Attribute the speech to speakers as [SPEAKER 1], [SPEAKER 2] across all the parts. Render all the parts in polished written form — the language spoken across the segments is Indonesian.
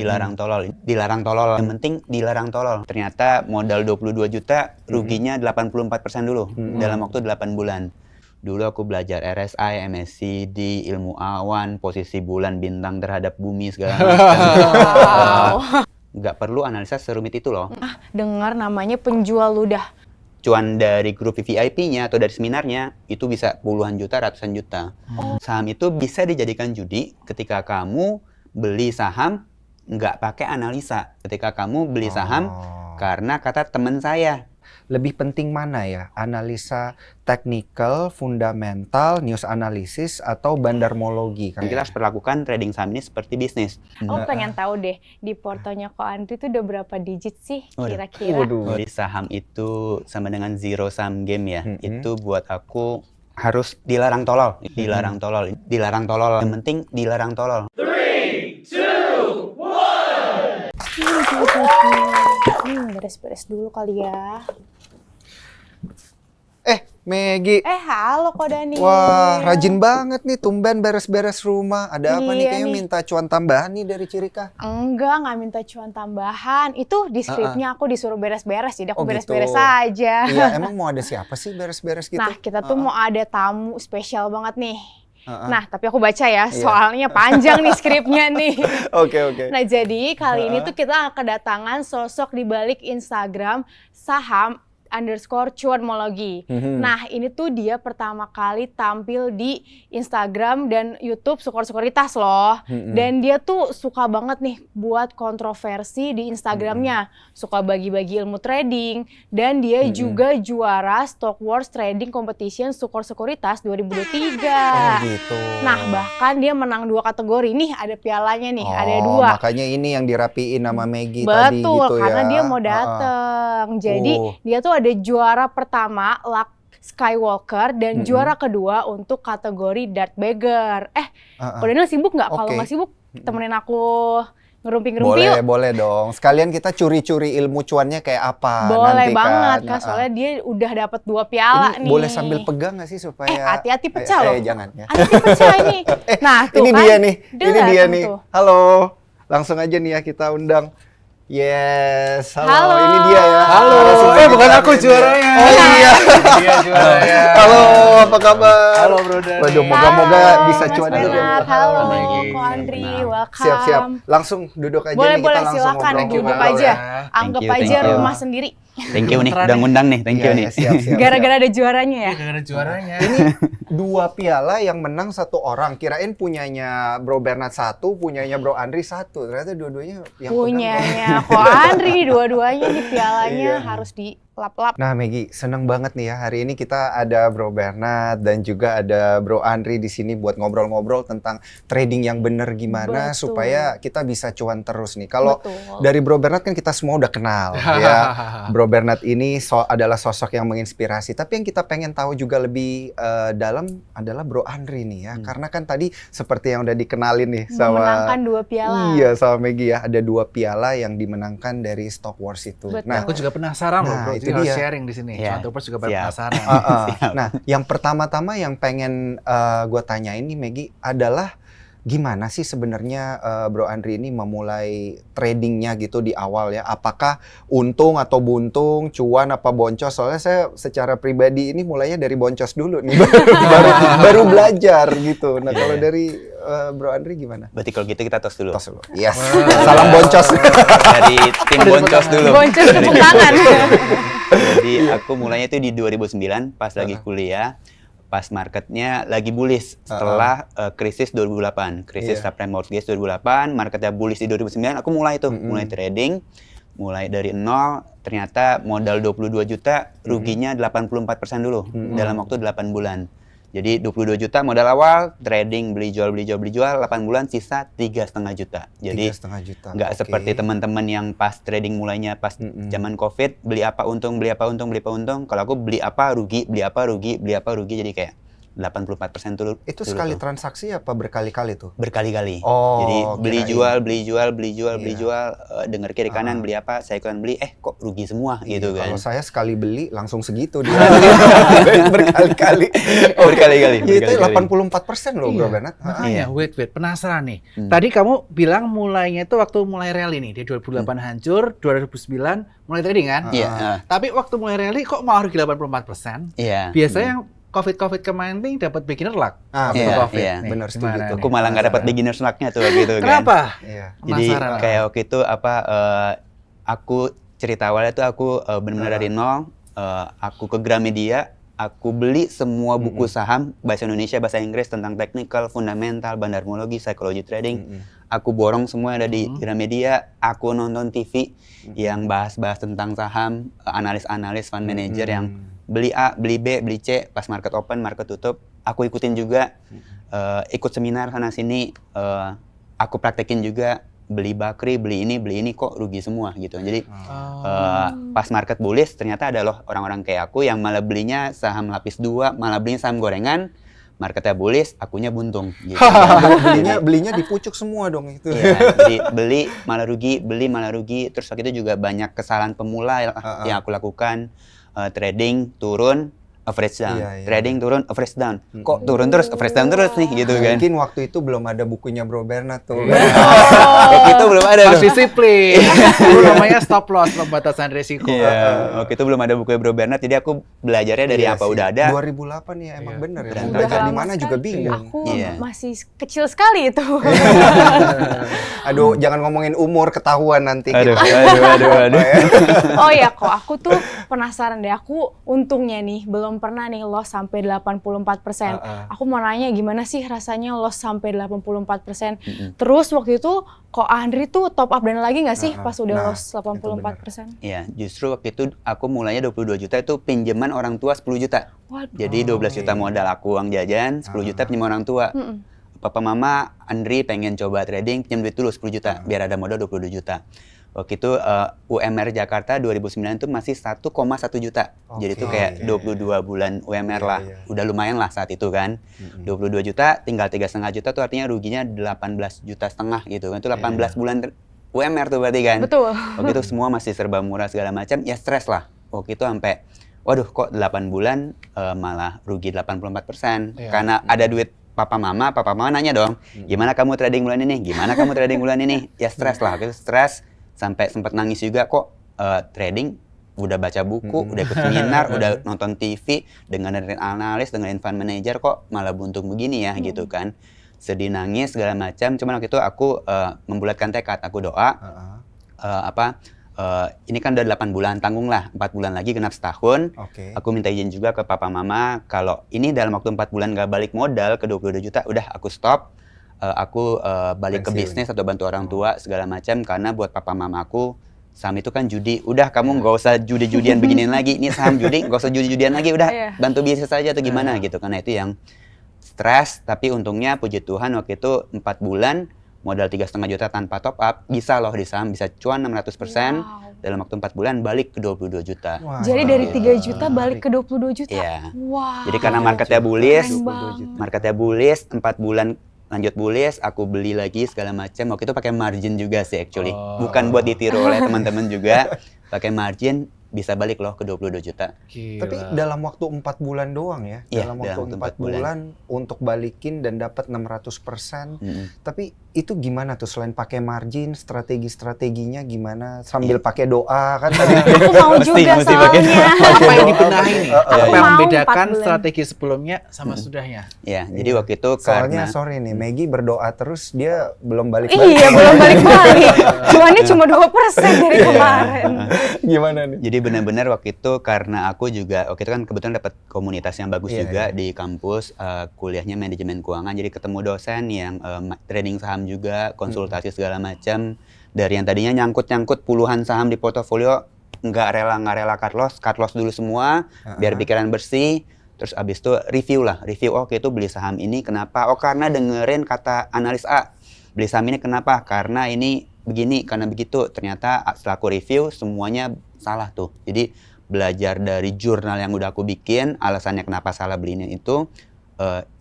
[SPEAKER 1] dilarang tolol. Yang penting dilarang tolol. Ternyata modal 22 juta, ruginya 84% dulu dalam waktu 8 bulan. Dulu aku belajar RSI, MSCD, ilmu awan, posisi bulan, bintang terhadap bumi, segala macam. Nggak perlu analisa serumit itu loh.
[SPEAKER 2] Dengar namanya penjual ludah.
[SPEAKER 1] Cuan dari grup VIP-nya atau dari seminarnya itu bisa puluhan juta, ratusan juta. Saham itu bisa dijadikan judi ketika kamu beli saham nggak pakai analisa. Ketika kamu beli saham karena kata teman saya.
[SPEAKER 3] Lebih penting mana ya? Analisa teknikal, fundamental, news analysis, atau bandarmologi?
[SPEAKER 1] Kan kita harus perlakukan trading saham ini seperti bisnis.
[SPEAKER 2] Pengen tahu deh, di portonya Ko Andri itu udah berapa digit sih kira-kira?
[SPEAKER 1] Jadi saham itu sama dengan zero sum game ya. Itu buat aku harus dilarang tolol. Dilarang tolol. Yang penting dilarang tolol.
[SPEAKER 4] 3, 2, 1.
[SPEAKER 2] Beres-beres dulu kali ya.
[SPEAKER 3] Megi.
[SPEAKER 2] Halo Ko Dani.
[SPEAKER 3] Wah, rajin banget nih, tumben beres-beres rumah. Ada apa nih? Kayaknya minta cuan tambahan nih dari Cirika.
[SPEAKER 2] Nggak minta cuan tambahan. Itu di skripnya aku disuruh beres-beres, jadi aku beres-beres
[SPEAKER 3] gitu.
[SPEAKER 2] aja.
[SPEAKER 3] Iya, emang mau ada siapa sih beres-beres gitu?
[SPEAKER 2] Nah, kita tuh mau ada tamu spesial banget nih. Nah, tapi aku baca ya, soalnya panjang nih skripnya nih.
[SPEAKER 3] Oke.
[SPEAKER 2] Nah, jadi kali ini tuh kita kedatangan sosok di balik Instagram saham_cuanmologi. Nah, ini tuh dia pertama kali tampil di Instagram dan YouTube Sukor-Sukoritas loh. Dan dia tuh suka banget nih buat kontroversi di Instagramnya. Suka bagi-bagi ilmu trading. Dan dia juga juara Stock Wars Trading Competition Sukor-Sukoritas 2023.
[SPEAKER 3] Gitu.
[SPEAKER 2] Nah, bahkan dia menang 2 kategori. Nih, ada pialanya nih, ada 2.
[SPEAKER 3] Makanya ini yang dirapiin sama Megi tadi gitu ya.
[SPEAKER 2] Betul, karena dia mau dateng. Jadi, dia tuh ada juara pertama Luck Skywalker dan juara kedua untuk kategori Dart Bagger. Ko Daniel sibuk nggak? Kalau nggak sibuk, temenin aku ngerumpi-ngerumpi yuk.
[SPEAKER 3] Boleh dong. Sekalian kita curi-curi ilmu cuannya kayak apa
[SPEAKER 2] boleh
[SPEAKER 3] nanti
[SPEAKER 2] banget
[SPEAKER 3] kan.
[SPEAKER 2] soalnya dia udah dapat 2 piala
[SPEAKER 3] Ini
[SPEAKER 2] nih.
[SPEAKER 3] boleh sambil pegang nggak sih supaya
[SPEAKER 2] hati-hati pecah loh.
[SPEAKER 3] Jangan ya.
[SPEAKER 2] Hati-hati pecah ini. Nah, tuh
[SPEAKER 3] ini
[SPEAKER 2] kan.
[SPEAKER 3] dia nih. Ini
[SPEAKER 2] Dilihat
[SPEAKER 3] dia
[SPEAKER 2] kan
[SPEAKER 3] nih.
[SPEAKER 2] tuh.
[SPEAKER 3] Halo. Langsung aja nih ya kita undang. Yes,
[SPEAKER 2] Halo.
[SPEAKER 3] Ini dia ya.
[SPEAKER 4] Halo. Bukan aku juaranya.
[SPEAKER 3] Oh iya.
[SPEAKER 4] Dia juaranya.
[SPEAKER 3] Halo, apa kabar?
[SPEAKER 4] Halo, Bro Dani.
[SPEAKER 3] Waduh, moga-moga bisa
[SPEAKER 2] Mas
[SPEAKER 3] cuan
[SPEAKER 2] Bernard.
[SPEAKER 3] juga.
[SPEAKER 2] Halo,
[SPEAKER 4] Megi.
[SPEAKER 2] Ko Andri, welcome.
[SPEAKER 3] Siap. Langsung duduk aja
[SPEAKER 2] Boleh,
[SPEAKER 3] nih kita langsung
[SPEAKER 2] silakan
[SPEAKER 3] ngobrol.
[SPEAKER 2] duduk
[SPEAKER 4] Halo,
[SPEAKER 2] aja.
[SPEAKER 4] ya.
[SPEAKER 2] Anggap
[SPEAKER 1] Thank
[SPEAKER 2] aja
[SPEAKER 1] you.
[SPEAKER 2] rumah sendiri.
[SPEAKER 1] Thank you nih, udah ngundang nih. Thank you nih.
[SPEAKER 3] Siap.
[SPEAKER 2] Gara-gara ada juaranya ya.
[SPEAKER 4] Gara-gara juaranya.
[SPEAKER 3] Ini 2 piala yang menang 1 orang. Kirain punyanya Bro Bernard 1, punyanya Bro Andri 1. Ternyata dua-duanya yang
[SPEAKER 2] Punyanya Ko Andri, dua-duanya di pialanya harus dilap-lap.
[SPEAKER 3] Nah, Megi, seneng banget nih ya. Hari ini kita ada Bro Bernard dan juga ada Bro Andri di sini buat ngobrol-ngobrol tentang trading yang bener gimana supaya kita bisa cuan terus nih. Kalau dari Bro Bernard kan kita semua udah kenal ya. Bro Bernard ini adalah sosok yang menginspirasi. Tapi yang kita pengen tahu juga lebih dalam adalah Bro Andri nih ya. Karena kan tadi seperti yang udah dikenalin nih sama
[SPEAKER 2] memenangkan 2 piala.
[SPEAKER 3] Iya, sama Megi ya. Ada 2 piala yang dimenangkan dari Stock Wars itu.
[SPEAKER 2] Betul.
[SPEAKER 3] Nah,
[SPEAKER 4] Aku juga penasaran loh, Bro.
[SPEAKER 3] itu
[SPEAKER 4] Jadi harus
[SPEAKER 3] dia.
[SPEAKER 4] sharing di sini.
[SPEAKER 1] Iya.
[SPEAKER 4] Cuan juga
[SPEAKER 1] Siap.
[SPEAKER 4] penasaran.
[SPEAKER 3] Nah, yang pertama-tama yang pengen gue tanyain nih Megi adalah gimana sih sebenarnya Bro Andri ini memulai tradingnya gitu di awal ya? Apakah untung atau buntung, cuan apa boncos? Soalnya saya secara pribadi ini mulainya dari boncos dulu nih, baru belajar gitu. Nah kalau dari Bro Andri gimana?
[SPEAKER 1] Berarti kalau gitu kita tos dulu.
[SPEAKER 3] Tos dulu. Yes. Salam boncos.
[SPEAKER 1] Dari tim boncos dulu.
[SPEAKER 2] Boncos tepuk tangan.
[SPEAKER 1] Jadi aku mulainya itu di 2009 pas lagi kuliah. Pas marketnya lagi bullish setelah krisis 2008, krisis subprime mortgage 2008, marketnya bullish di 2009, aku mulai tuh, mulai trading, mulai dari nol, ternyata modal 22 juta, ruginya 84% dulu dalam waktu 8 bulan. Jadi 22 juta modal awal, trading, beli jual, 8 bulan, sisa 3,5 juta. Jadi
[SPEAKER 3] 3,5 juta.
[SPEAKER 1] nggak seperti teman-teman yang pas trading mulainya pas zaman COVID, beli apa untung, beli apa untung. Kalau aku beli apa rugi, jadi kayak 84% dulu.
[SPEAKER 3] Itu
[SPEAKER 1] dulu
[SPEAKER 3] sekali
[SPEAKER 1] tuh.
[SPEAKER 3] transaksi apa berkali-kali tuh?
[SPEAKER 1] Berkali-kali.
[SPEAKER 3] Oh,
[SPEAKER 1] Jadi beli
[SPEAKER 3] kirain.
[SPEAKER 1] jual, beli jual, beli jual, beli
[SPEAKER 3] Iya.
[SPEAKER 1] jual, denger kiri kanan beli apa, saya ikutan beli, kok rugi semua gitu
[SPEAKER 3] Iya,
[SPEAKER 1] kan.
[SPEAKER 3] Kalau saya sekali beli langsung segitu dia. Berkali-kali.
[SPEAKER 1] Berkali-kali,
[SPEAKER 3] Ya, itu
[SPEAKER 1] berkali-kali.
[SPEAKER 3] 84% loh Bro Bernard.
[SPEAKER 4] Makanya, wait, penasaran nih. Tadi kamu bilang mulainya itu waktu mulai rally nih, di 2008 hancur, 2009 mulai trading kan?
[SPEAKER 1] Iya,
[SPEAKER 4] Tapi waktu mulai rally kok malah rugi 84%?
[SPEAKER 1] iya.
[SPEAKER 4] Biasanya yang COVID kemarin nih dapat beginner luck. Waktu
[SPEAKER 1] iya,
[SPEAKER 4] COVID
[SPEAKER 1] iya.
[SPEAKER 4] nih.
[SPEAKER 3] Benar, setuju
[SPEAKER 4] Gimana
[SPEAKER 3] tuh.
[SPEAKER 4] nih?
[SPEAKER 1] Aku malah nggak dapat beginner's luck-nya tuh waktu itu kan.
[SPEAKER 4] Kenapa?
[SPEAKER 3] Iya.
[SPEAKER 1] Jadi
[SPEAKER 4] Penasaran.
[SPEAKER 1] kayak waktu itu aku cerita awalnya tuh aku benar-benar dari nol, aku ke Gramedia, aku beli semua buku saham bahasa Indonesia, bahasa Inggris tentang technical, fundamental, bandarmologi, psikologi trading. Aku borong semua ada di Gramedia, aku nonton TV yang bahas-bahas tentang saham, analis-analis fund manager yang beli A, beli B, beli C, pas market open, market tutup, aku ikutin juga, ikut seminar sana sini, aku praktekin juga, beli Bakri, beli ini kok rugi semua gitu. Jadi pas market bullish ternyata ada loh orang-orang kayak aku yang malah belinya saham lapis 2, malah belinya saham gorengan, marketnya bullish, akunya buntung gitu.
[SPEAKER 3] Belinya dipucuk semua dong itu.
[SPEAKER 1] Iya, jadi beli malah rugi, beli malah rugi. Terus waktu itu juga banyak kesalahan pemula yang aku lakukan. Trading turun, average down.
[SPEAKER 3] Iya, iya.
[SPEAKER 1] Trading turun, average down. Kok turun terus, average down terus nih gitu kan.
[SPEAKER 3] Mungkin waktu itu belum ada bukunya Bro Bernard tuh.
[SPEAKER 1] Waktu itu belum ada.
[SPEAKER 4] Harus disiplin. Itu namanya stop loss, pembatasan risiko.
[SPEAKER 1] Iya, waktu itu belum ada bukunya Bro Bernard, jadi aku belajarnya dari
[SPEAKER 3] Iya
[SPEAKER 1] apa
[SPEAKER 3] sih.
[SPEAKER 1] udah ada.
[SPEAKER 3] 2008 ya emang bener ya. Mau
[SPEAKER 1] Udah
[SPEAKER 3] belajar
[SPEAKER 2] lama
[SPEAKER 3] di mana juga
[SPEAKER 2] sekali.
[SPEAKER 3] bingung.
[SPEAKER 2] Aku
[SPEAKER 1] Iya.
[SPEAKER 2] masih kecil sekali itu.
[SPEAKER 3] Aduh, jangan ngomongin umur ketahuan nanti.
[SPEAKER 1] Aduh,
[SPEAKER 3] kita.
[SPEAKER 1] aduh.
[SPEAKER 2] Oh ya kok, aku tuh penasaran deh. Aku untungnya nih belum pernah nih loss sampai 84%. Aku mau nanya gimana sih rasanya loss sampai 84%. Terus waktu itu kok Andri tuh top up dana lagi nggak sih pas udah
[SPEAKER 3] Nah,
[SPEAKER 2] loss 84%?
[SPEAKER 1] Iya, justru waktu itu aku mulainya 22 juta itu pinjaman orang tua 10 juta.
[SPEAKER 2] Waduh.
[SPEAKER 1] Jadi 12 juta modal aku uang jajan, 10 juta pinjam orang tua. Papa mama Andri pengen coba trading, pinjam duit dulu 10 juta biar ada modal 22 juta. Waktu itu UMR Jakarta 2009 itu masih 1,1 juta. Jadi itu kayak 22 bulan UMR lah.
[SPEAKER 3] Iya.
[SPEAKER 1] Udah lumayan lah saat itu kan. 22 juta tinggal 3,5 juta tuh artinya ruginya 18 juta setengah gitu kan. Itu 18 bulan UMR tuh berarti kan.
[SPEAKER 2] Betul.
[SPEAKER 1] Waktu itu semua masih serba murah segala macam, ya stres lah. Waktu itu sampai waduh kok 8 bulan malah rugi 84%. Karena ada duit papa mama nanya dong, gimana kamu trading bulan ini? Gimana kamu trading bulan ini? Ya stres lah, waktu itu stres sampai sempat nangis juga kok trading udah baca buku, udah ikut seminar, udah nonton TV, dengerin analis, dengerin fund manager kok malah buntung begini ya gitu kan. Sedih nangis segala macam, cuman waktu itu aku membulatkan tekad, aku doa ini kan udah 8 bulan, tanggung lah 4 bulan lagi genap setahun. Aku minta izin juga ke papa mama kalau ini dalam waktu 4 bulan gak balik modal ke 22 juta, udah aku stop. Aku balik ke bisnis atau bantu orang tua segala macam, karena buat papa mama aku saham itu kan judi. Udah kamu nggak usah judi-judian beginian lagi. Ini saham judi, nggak usah judi-judian lagi. Udah bantu bisnis saja atau gimana gitu. Karena itu yang stres. Tapi untungnya puji Tuhan waktu itu 4 bulan modal 3,5 juta tanpa top up bisa loh di saham, bisa cuan 600%. Dalam waktu 4 bulan balik ke 22 juta.
[SPEAKER 2] Jadi dari 3 juta balik ke 22 juta.
[SPEAKER 1] Iya.
[SPEAKER 2] Wow.
[SPEAKER 1] Jadi karena marketnya bullish,
[SPEAKER 2] Keren banget.
[SPEAKER 1] 4 bulan lanjut bullish, aku beli lagi segala macam. Waktu itu pakai margin juga sih actually. Bukan buat ditiru oleh teman-teman juga. Pakai margin bisa balik loh ke 22 juta.
[SPEAKER 4] Gila.
[SPEAKER 3] Tapi dalam waktu 4 bulan doang ya?
[SPEAKER 1] Iya,
[SPEAKER 3] dalam waktu 4 bulan untuk balikin dan dapat 600%. Tapi itu gimana tuh selain pakai margin, strategi-strateginya gimana? Sambil pakai doa kan tadi.
[SPEAKER 2] Aku mau juga
[SPEAKER 1] mesti pakai
[SPEAKER 2] soalnya.
[SPEAKER 4] Apa yang dibenahi nih? Apa yang
[SPEAKER 2] mau
[SPEAKER 4] membedakan
[SPEAKER 2] 4 bulan.
[SPEAKER 4] strategi sebelumnya sama sudahnya?
[SPEAKER 1] Ya, jadi waktu itu
[SPEAKER 3] Soalnya
[SPEAKER 1] karena
[SPEAKER 3] sorry nih, Maggie berdoa terus dia belum balik.
[SPEAKER 2] Iya, belum balik-balik. Cuannya cuma 2% dari kemarin.
[SPEAKER 3] Gimana nih?
[SPEAKER 1] jadi benar-benar waktu itu karena aku juga waktu itu kan kebetulan dapat komunitas yang bagus juga di kampus, kuliahnya manajemen keuangan, jadi ketemu dosen yang trading saham juga, konsultasi segala macam. Dari yang tadinya nyangkut puluhan saham di portofolio, nggak rela cut loss dulu semua biar pikiran bersih. Terus abis itu review oke itu beli saham ini kenapa? Oh karena dengerin kata analis A. Beli saham ini kenapa? Karena ini begini, karena begitu. Ternyata setelah aku review semuanya salah tuh. Jadi belajar dari jurnal yang udah aku bikin, alasannya kenapa salah belinya itu,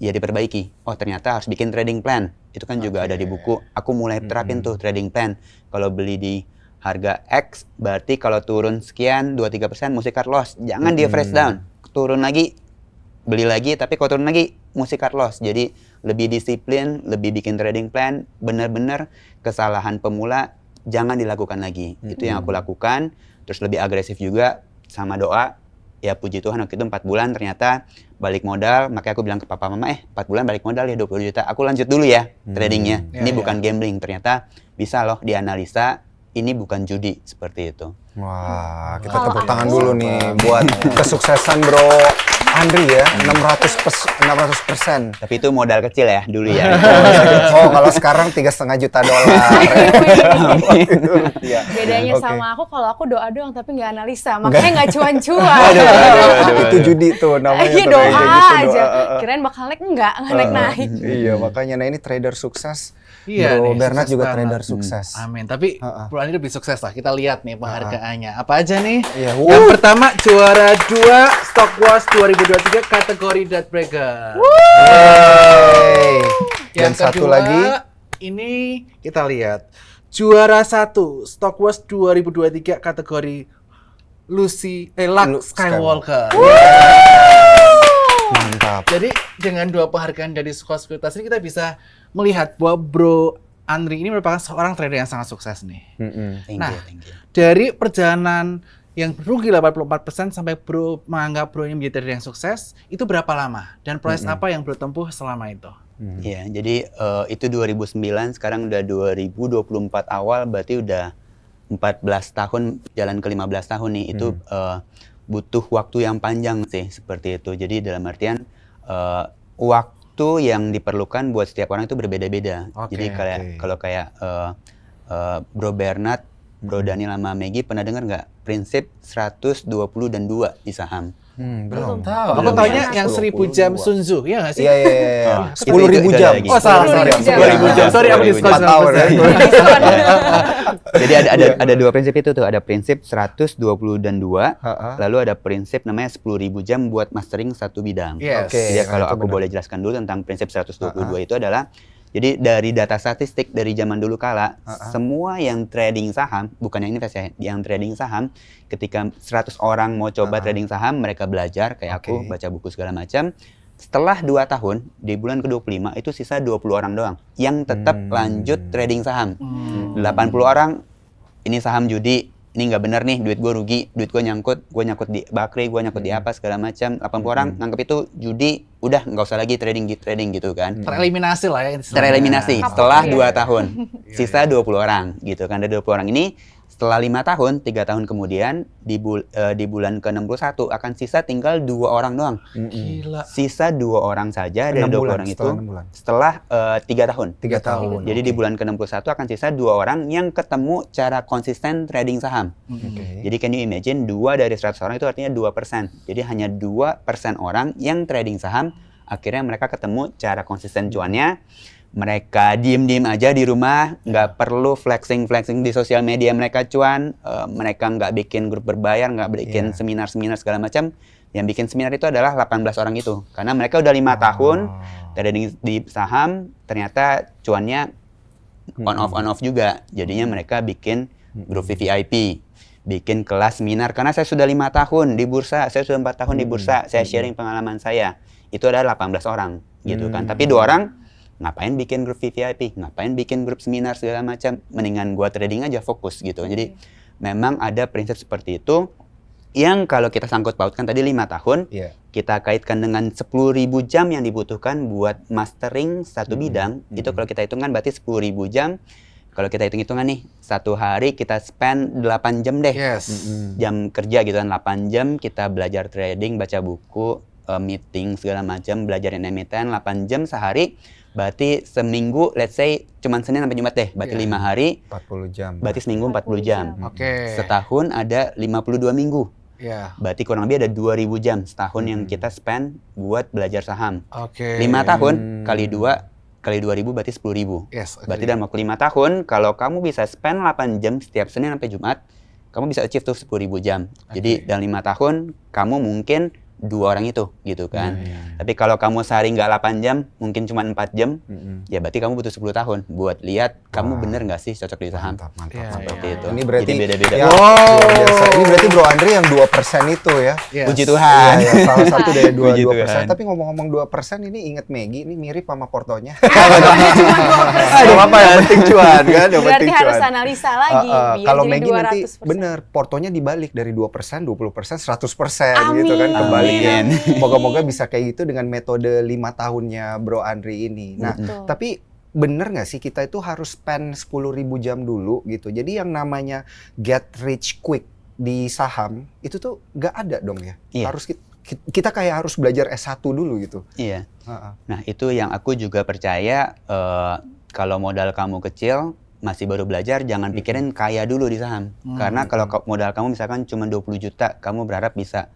[SPEAKER 1] ya diperbaiki. Oh ternyata harus bikin trading plan. Itu kan juga ada di buku. Aku mulai terapin tuh trading plan. Kalau beli di harga X, berarti kalau turun sekian 2-3% mesti cut loss. Jangan dia fresh down. Turun lagi, beli lagi, tapi kalau turun lagi mesti cut loss. Jadi lebih disiplin, lebih bikin trading plan. Benar-benar kesalahan pemula jangan dilakukan lagi. Itu yang aku lakukan. Terus lebih agresif juga sama doa. Ya puji Tuhan waktu itu 4 bulan ternyata balik modal. Makanya aku bilang ke papa mama, 4 bulan balik modal ya 20 juta. Aku lanjut dulu ya tradingnya. Ini bukan gambling. Ternyata bisa loh dianalisa. Ini bukan judi, seperti itu.
[SPEAKER 3] Wah, kita
[SPEAKER 2] Kalau
[SPEAKER 3] tepuk tangan
[SPEAKER 2] aku-
[SPEAKER 3] dulu nih buat kesuksesan Bro Andri ya, 600%.
[SPEAKER 1] Tapi itu modal kecil ya dulu ya.
[SPEAKER 3] Oh, kalau sekarang $3,5 juta. Iya.
[SPEAKER 2] Bedanya
[SPEAKER 3] Oke.
[SPEAKER 2] sama aku, kalau aku doa doang tapi nggak analisa, makanya nggak cuan-cuan.
[SPEAKER 3] Itu judi tuh namanya.
[SPEAKER 2] Iya
[SPEAKER 3] tuh,
[SPEAKER 2] doa
[SPEAKER 3] kayak gitu,
[SPEAKER 2] aja.
[SPEAKER 3] doa.
[SPEAKER 2] Kirain bakal naik, nggak naik-naik.
[SPEAKER 3] Iya, makanya nah ini trader sukses.
[SPEAKER 4] Iya
[SPEAKER 3] Bro
[SPEAKER 4] nih,
[SPEAKER 3] Bernard
[SPEAKER 4] sukses
[SPEAKER 3] juga
[SPEAKER 4] banget.
[SPEAKER 3] trader sukses.
[SPEAKER 4] Amin. Tapi Bro Andri lebih sukses lah. Kita lihat nih penghargaannya. Apa aja nih?
[SPEAKER 3] Iya,
[SPEAKER 4] Yang pertama juara 2 Stock Wars 2023 kategori Debt Breaker.
[SPEAKER 3] Hey. Dan
[SPEAKER 4] Yang
[SPEAKER 3] satu
[SPEAKER 4] kedua,
[SPEAKER 3] lagi
[SPEAKER 4] ini kita lihat juara 1 Stock Wars 2023 kategori Luke Skywalker.
[SPEAKER 3] mantap.
[SPEAKER 4] Jadi dengan 2 penghargaan dari Sekolah Sekuritas ini kita bisa melihat bahwa Bro Andri ini merupakan seorang trader yang sangat sukses nih.
[SPEAKER 1] Thank
[SPEAKER 4] Nah,
[SPEAKER 1] you.
[SPEAKER 4] Dari perjalanan yang rugi 84% sampai Bro menganggap Bro ini menjadi trader yang sukses, itu berapa lama? Dan proses apa yang Bro tempuh selama itu?
[SPEAKER 1] Iya, jadi itu 2009, sekarang udah 2024 awal, berarti udah 14 tahun, jalan ke 15 tahun nih. Itu butuh waktu yang panjang sih, seperti itu. Jadi dalam artian waktu yang diperlukan buat setiap orang itu berbeda-beda. Jadi kalau kayak Bro Bernard, Bro Daniel sama Maggie pernah dengar nggak prinsip 120 dan 2 di saham?
[SPEAKER 3] Belum.
[SPEAKER 4] Tahu. Aku
[SPEAKER 1] Belum
[SPEAKER 4] taunya
[SPEAKER 1] ya?
[SPEAKER 4] yang 1000 jam Sun Tzu, ya nggak sih?
[SPEAKER 3] Iya, iya, iya.
[SPEAKER 1] Itu
[SPEAKER 3] 10.000
[SPEAKER 1] ada
[SPEAKER 3] jam.
[SPEAKER 1] lagi.
[SPEAKER 4] Oh salah,
[SPEAKER 2] 10.000
[SPEAKER 4] sorry.
[SPEAKER 2] jam.
[SPEAKER 4] 10.000 jam. Sorry, aku
[SPEAKER 1] 10.000
[SPEAKER 4] diskon
[SPEAKER 3] jam. 4 tahun ya.
[SPEAKER 1] Jadi ada 2 prinsip itu tuh, ada prinsip 120 dan 2, lalu ada prinsip namanya 10.000 jam buat mastering satu bidang.
[SPEAKER 4] Yes.
[SPEAKER 3] Oke.
[SPEAKER 1] Jadi
[SPEAKER 3] nah
[SPEAKER 1] kalau
[SPEAKER 3] itu
[SPEAKER 1] aku
[SPEAKER 3] benar.
[SPEAKER 1] boleh jelaskan dulu tentang prinsip 122 itu adalah, jadi dari data statistik dari zaman dulu kala, semua yang trading saham, bukan yang invest ya, yang trading saham, ketika 100 orang mau coba trading saham, mereka belajar, kayak aku baca buku segala macam. Setelah 2 tahun, di bulan ke-25 itu sisa 20 orang doang yang tetap lanjut trading saham. 80 orang, ini saham judi, ini nggak bener nih, duit gue rugi, duit gue nyangkut di Bakri, gue nyangkut di apa segala macam. 80 orang nganggap itu judi, udah nggak usah lagi trading gitu kan.
[SPEAKER 4] Tereliminasi lah ya.
[SPEAKER 1] Tereliminasi
[SPEAKER 2] Kapok
[SPEAKER 1] setelah
[SPEAKER 2] ya.
[SPEAKER 1] 2 tahun. Sisa 20 orang gitu kan. Dari 20 orang ini setelah 5 tahun, 3 tahun kemudian di bulan ke-61 akan sisa tinggal 2 orang doang.
[SPEAKER 4] Gila.
[SPEAKER 1] Sisa 2 orang saja dari
[SPEAKER 3] 6
[SPEAKER 1] 20
[SPEAKER 3] bulan,
[SPEAKER 1] orang itu
[SPEAKER 3] setelah 6 bulan.
[SPEAKER 1] setelah 3 tahun.
[SPEAKER 3] 3 tahun.
[SPEAKER 1] Jadi di bulan ke-61 akan sisa 2 orang yang ketemu cara konsisten trading saham.
[SPEAKER 3] Oke.
[SPEAKER 1] Jadi can you imagine 2 dari 100 orang itu artinya 2%. Jadi hanya 2% orang yang trading saham, akhirnya mereka ketemu cara konsisten cuannya. Mereka diem-diem aja di rumah, nggak perlu flexing di sosial media mereka cuan. Mereka nggak bikin grup berbayar, nggak bikin seminar-seminar segala macam. Yang bikin seminar itu adalah 18 orang itu. Karena mereka udah 5 tahun trading di saham, ternyata cuannya on off juga. Jadinya mereka bikin grup VVIP, bikin kelas seminar. Karena saya sudah 5 tahun di bursa, saya sudah 4 tahun di bursa, saya sharing pengalaman saya. Itu adalah 18 orang gitu kan. Tapi 2 orang ngapain bikin grup VVIP, ngapain bikin grup seminar segala macam, mendingan gua trading aja fokus gitu. Jadi memang ada prinsip seperti itu yang kalau kita sangkut pautkan tadi 5 tahun, kita kaitkan dengan 10.000 jam yang dibutuhkan buat mastering satu bidang, itu kalau kita hitungkan berarti 10.000 jam. Kalau kita hitung-hitungan nih, satu hari kita spend 8 jam deh.
[SPEAKER 4] Yes.
[SPEAKER 1] Jam kerja gitu kan, 8 jam kita belajar trading, baca buku, meeting segala macam, belajarin emiten 8 jam sehari. Berarti seminggu, let's say cuman Senin sampai Jumat deh, berarti 5 hari,
[SPEAKER 3] 40 jam.
[SPEAKER 1] berarti seminggu 40 jam.
[SPEAKER 4] Oke.
[SPEAKER 1] Setahun ada 52 minggu.
[SPEAKER 4] Ya.
[SPEAKER 1] Berarti kurang lebih ada 2.000 jam setahun yang kita spend buat belajar saham.
[SPEAKER 4] Oke.
[SPEAKER 1] 5 tahun kali 2 kali 2.000 berarti 10.000.
[SPEAKER 4] Yes.
[SPEAKER 1] Berarti dalam waktu 5 tahun, kalau kamu bisa spend 8 jam setiap Senin sampai Jumat, kamu bisa achieve tuh 10.000 jam. Jadi dalam 5 tahun, kamu mungkin 2 orang itu gitu kan. Tapi kalau kamu sehari nggak 8 jam, mungkin cuma 4 jam, ya berarti kamu butuh 10 tahun buat lihat kamu bener nggak sih cocok di saham.
[SPEAKER 3] Mantap.
[SPEAKER 1] Seperti itu.
[SPEAKER 3] Ini berarti
[SPEAKER 1] jadi beda-beda.
[SPEAKER 3] ya, luar biasa. Ini berarti Bro Andri yang 2% itu ya.
[SPEAKER 4] Yes.
[SPEAKER 1] Puji Tuhan.
[SPEAKER 3] Iya, salah satu dari
[SPEAKER 1] Puji
[SPEAKER 3] 2%.
[SPEAKER 1] Tuhan.
[SPEAKER 3] Tapi ngomong-ngomong 2%, ini inget Maggie, ini mirip sama portonya.
[SPEAKER 1] Aduh, apa yang penting cuan kan? Yang
[SPEAKER 2] Berarti
[SPEAKER 1] penting
[SPEAKER 2] harus
[SPEAKER 1] cuan.
[SPEAKER 2] analisa lagi biar
[SPEAKER 3] Kalau
[SPEAKER 2] jadi
[SPEAKER 3] Maggie nanti
[SPEAKER 2] 200%.
[SPEAKER 3] bener, portonya dibalik dari 2%, 20%, 100% gitu kan
[SPEAKER 2] Amin.
[SPEAKER 3] kembali ya.
[SPEAKER 1] Amin.
[SPEAKER 3] Moga-moga bisa kayak gitu dengan metode 5 tahunnya Bro Andri ini. Nah,
[SPEAKER 2] Betul.
[SPEAKER 3] tapi bener nggak sih kita itu harus spend 10.000 jam dulu gitu. Jadi yang namanya get rich quick di saham itu tuh nggak ada dong ya.
[SPEAKER 1] Iya.
[SPEAKER 3] Harus kita kayak harus belajar S1 dulu gitu.
[SPEAKER 1] Iya. Nah, itu yang aku juga percaya, kalau modal kamu kecil, masih baru belajar, jangan pikirin kaya dulu di saham. Karena kalau modal kamu misalkan cuma 20 juta, kamu berharap bisa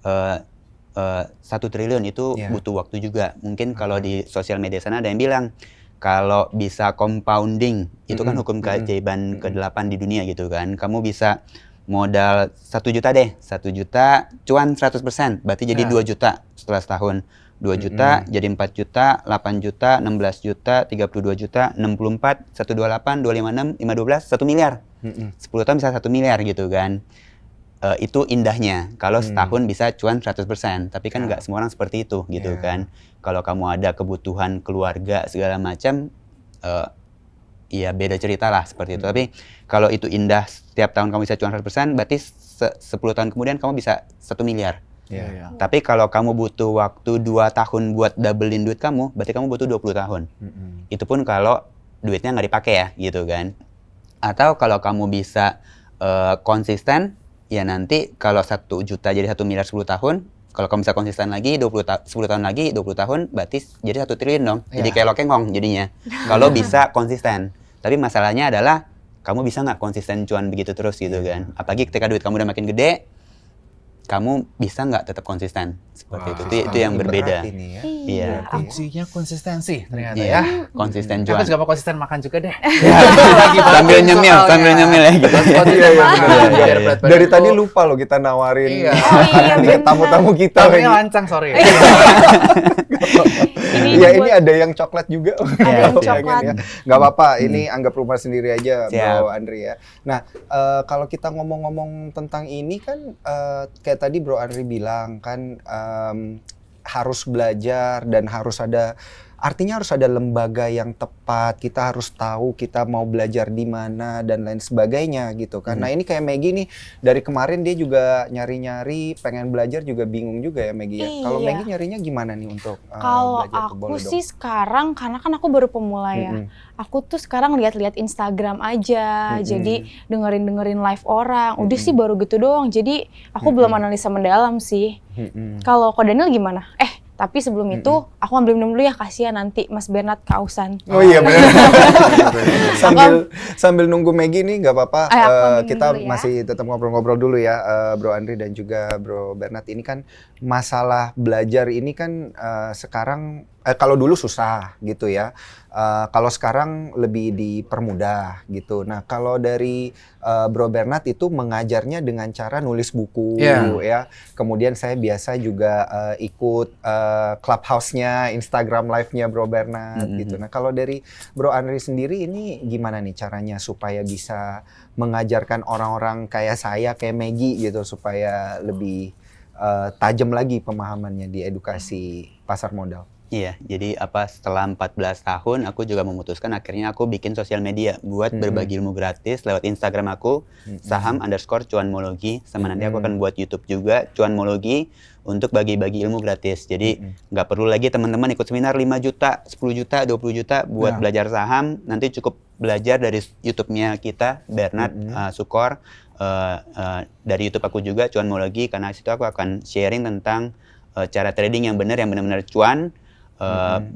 [SPEAKER 1] 1 triliun, itu
[SPEAKER 3] Iya.
[SPEAKER 1] butuh waktu juga. Mungkin kalau di sosial media sana ada yang bilang, kalau bisa compounding, itu kan hukum keajaiban ke-8 di dunia gitu kan. Kamu bisa modal 1 juta deh, 1 juta cuan 100%, berarti jadi 2 juta setelah setahun. 2 juta jadi 4 juta, 8 juta, 16 juta, 32 juta, 64, 128, 256, 512, 1 miliar. 10 tahun bisa 1 miliar gitu kan. Itu indahnya kalau setahun bisa cuan 100%, tapi kan nggak semua orang seperti itu gitu kan. Kalau kamu ada kebutuhan keluarga segala macam, ya beda cerita lah seperti itu. Tapi kalau itu indah setiap tahun kamu bisa cuan 100%, berarti 10 tahun kemudian kamu bisa 1 miliar.
[SPEAKER 4] Iya.
[SPEAKER 1] Tapi kalau kamu butuh waktu 2 tahun buat doublein duit kamu, berarti kamu butuh 20 tahun. Itu pun kalau duitnya nggak dipakai ya gitu kan. Atau kalau kamu bisa konsisten, ya nanti kalau 1 juta jadi 1 miliar 10 tahun, kalau kamu bisa konsisten lagi 10 tahun lagi 20 tahun, berarti jadi 1 triliun dong. Jadi kayak lokengong jadinya. Kalau bisa konsisten. Tapi masalahnya adalah kamu bisa nggak konsisten cuan begitu terus gitu kan. Apalagi ketika duit kamu udah makin gede, kamu bisa nggak tetap konsisten seperti itu. Itu yang berbeda.
[SPEAKER 3] Ini ya.
[SPEAKER 1] Iya.
[SPEAKER 4] Kuncinya konsistensi ternyata
[SPEAKER 1] Iya.
[SPEAKER 4] ya.
[SPEAKER 1] Konsisten
[SPEAKER 4] Aku
[SPEAKER 1] cuan.
[SPEAKER 4] juga mau konsisten makan juga deh.
[SPEAKER 1] Sambil nyemil, sambil nyemil ya gitu.
[SPEAKER 3] Iya, bener.
[SPEAKER 4] Biar berat badan
[SPEAKER 3] Dari
[SPEAKER 4] aku-
[SPEAKER 3] tadi lupa loh kita nawarin
[SPEAKER 4] Iya.
[SPEAKER 2] iya,
[SPEAKER 3] nih,
[SPEAKER 2] bener.
[SPEAKER 3] tamu-tamu kita.
[SPEAKER 4] Tamunya
[SPEAKER 3] lagi.
[SPEAKER 4] lancang, sorry.
[SPEAKER 3] Iya, ini ada yang coklat juga.
[SPEAKER 2] Ada yang
[SPEAKER 3] Kalau
[SPEAKER 2] coklat.
[SPEAKER 3] pengen ya. Nggak apa-apa, ini anggap rumah sendiri aja, Bro
[SPEAKER 1] Siap.
[SPEAKER 3] Andri ya. Nah, kalau kita ngomong-ngomong tentang ini kan, kayak tadi Bro Andri bilang kan, harus belajar dan artinya harus ada lembaga yang tepat, kita harus tahu kita mau belajar di mana dan lain sebagainya gitu kan. Nah ini kayak Maggie nih, dari kemarin dia juga nyari-nyari, pengen belajar juga bingung juga ya Maggie ya. Kalau
[SPEAKER 2] Iya.
[SPEAKER 3] Maggie nyarinya gimana nih untuk
[SPEAKER 2] Kalau
[SPEAKER 3] belajar tuh?
[SPEAKER 2] aku
[SPEAKER 3] Boleh
[SPEAKER 2] sih sekarang, karena kan aku baru pemula ya, aku tuh sekarang lihat-lihat Instagram aja, jadi dengerin live orang. Udah sih baru gitu doang. Jadi aku belum analisa mendalam sih. Kalau Ko Daniel gimana? Tapi sebelum itu aku ambil minum dulu ya, kasihan nanti Mas Bernard kausan.
[SPEAKER 3] Oh iya benar. sambil nunggu Maggie nih nggak apa-apa.
[SPEAKER 2] Aku minum
[SPEAKER 3] Kita
[SPEAKER 2] dulu ya.
[SPEAKER 3] masih tetap ngobrol-ngobrol dulu ya, Bro Andri dan juga Bro Bernard. Ini kan masalah belajar ini kan sekarang kalau dulu susah gitu ya. Kalau sekarang lebih dipermudah gitu. Nah kalau dari Bro Bernard itu mengajarnya dengan cara nulis buku ya. Kemudian saya biasa juga ikut Clubhouse-nya, Instagram Live-nya Bro Bernard gitu. Nah kalau dari Bro Andri sendiri ini gimana nih caranya supaya bisa mengajarkan orang-orang kayak saya, kayak Maggie gitu, supaya lebih tajam lagi pemahamannya di edukasi pasar modal?
[SPEAKER 1] Iya, jadi setelah 14 tahun aku juga memutuskan akhirnya aku bikin sosial media buat berbagi ilmu gratis lewat Instagram aku, saham_cuanmologi, sama nanti aku akan buat YouTube juga, cuanmologi, untuk bagi-bagi ilmu gratis. Jadi nggak perlu lagi teman-teman ikut seminar 5 juta, 10 juta, 20 juta buat belajar saham, nanti cukup belajar dari YouTube-nya kita, Bernard Sukor, dari YouTube aku juga, cuanmologi, karena situ aku akan sharing tentang cara trading yang benar, yang benar-benar cuan,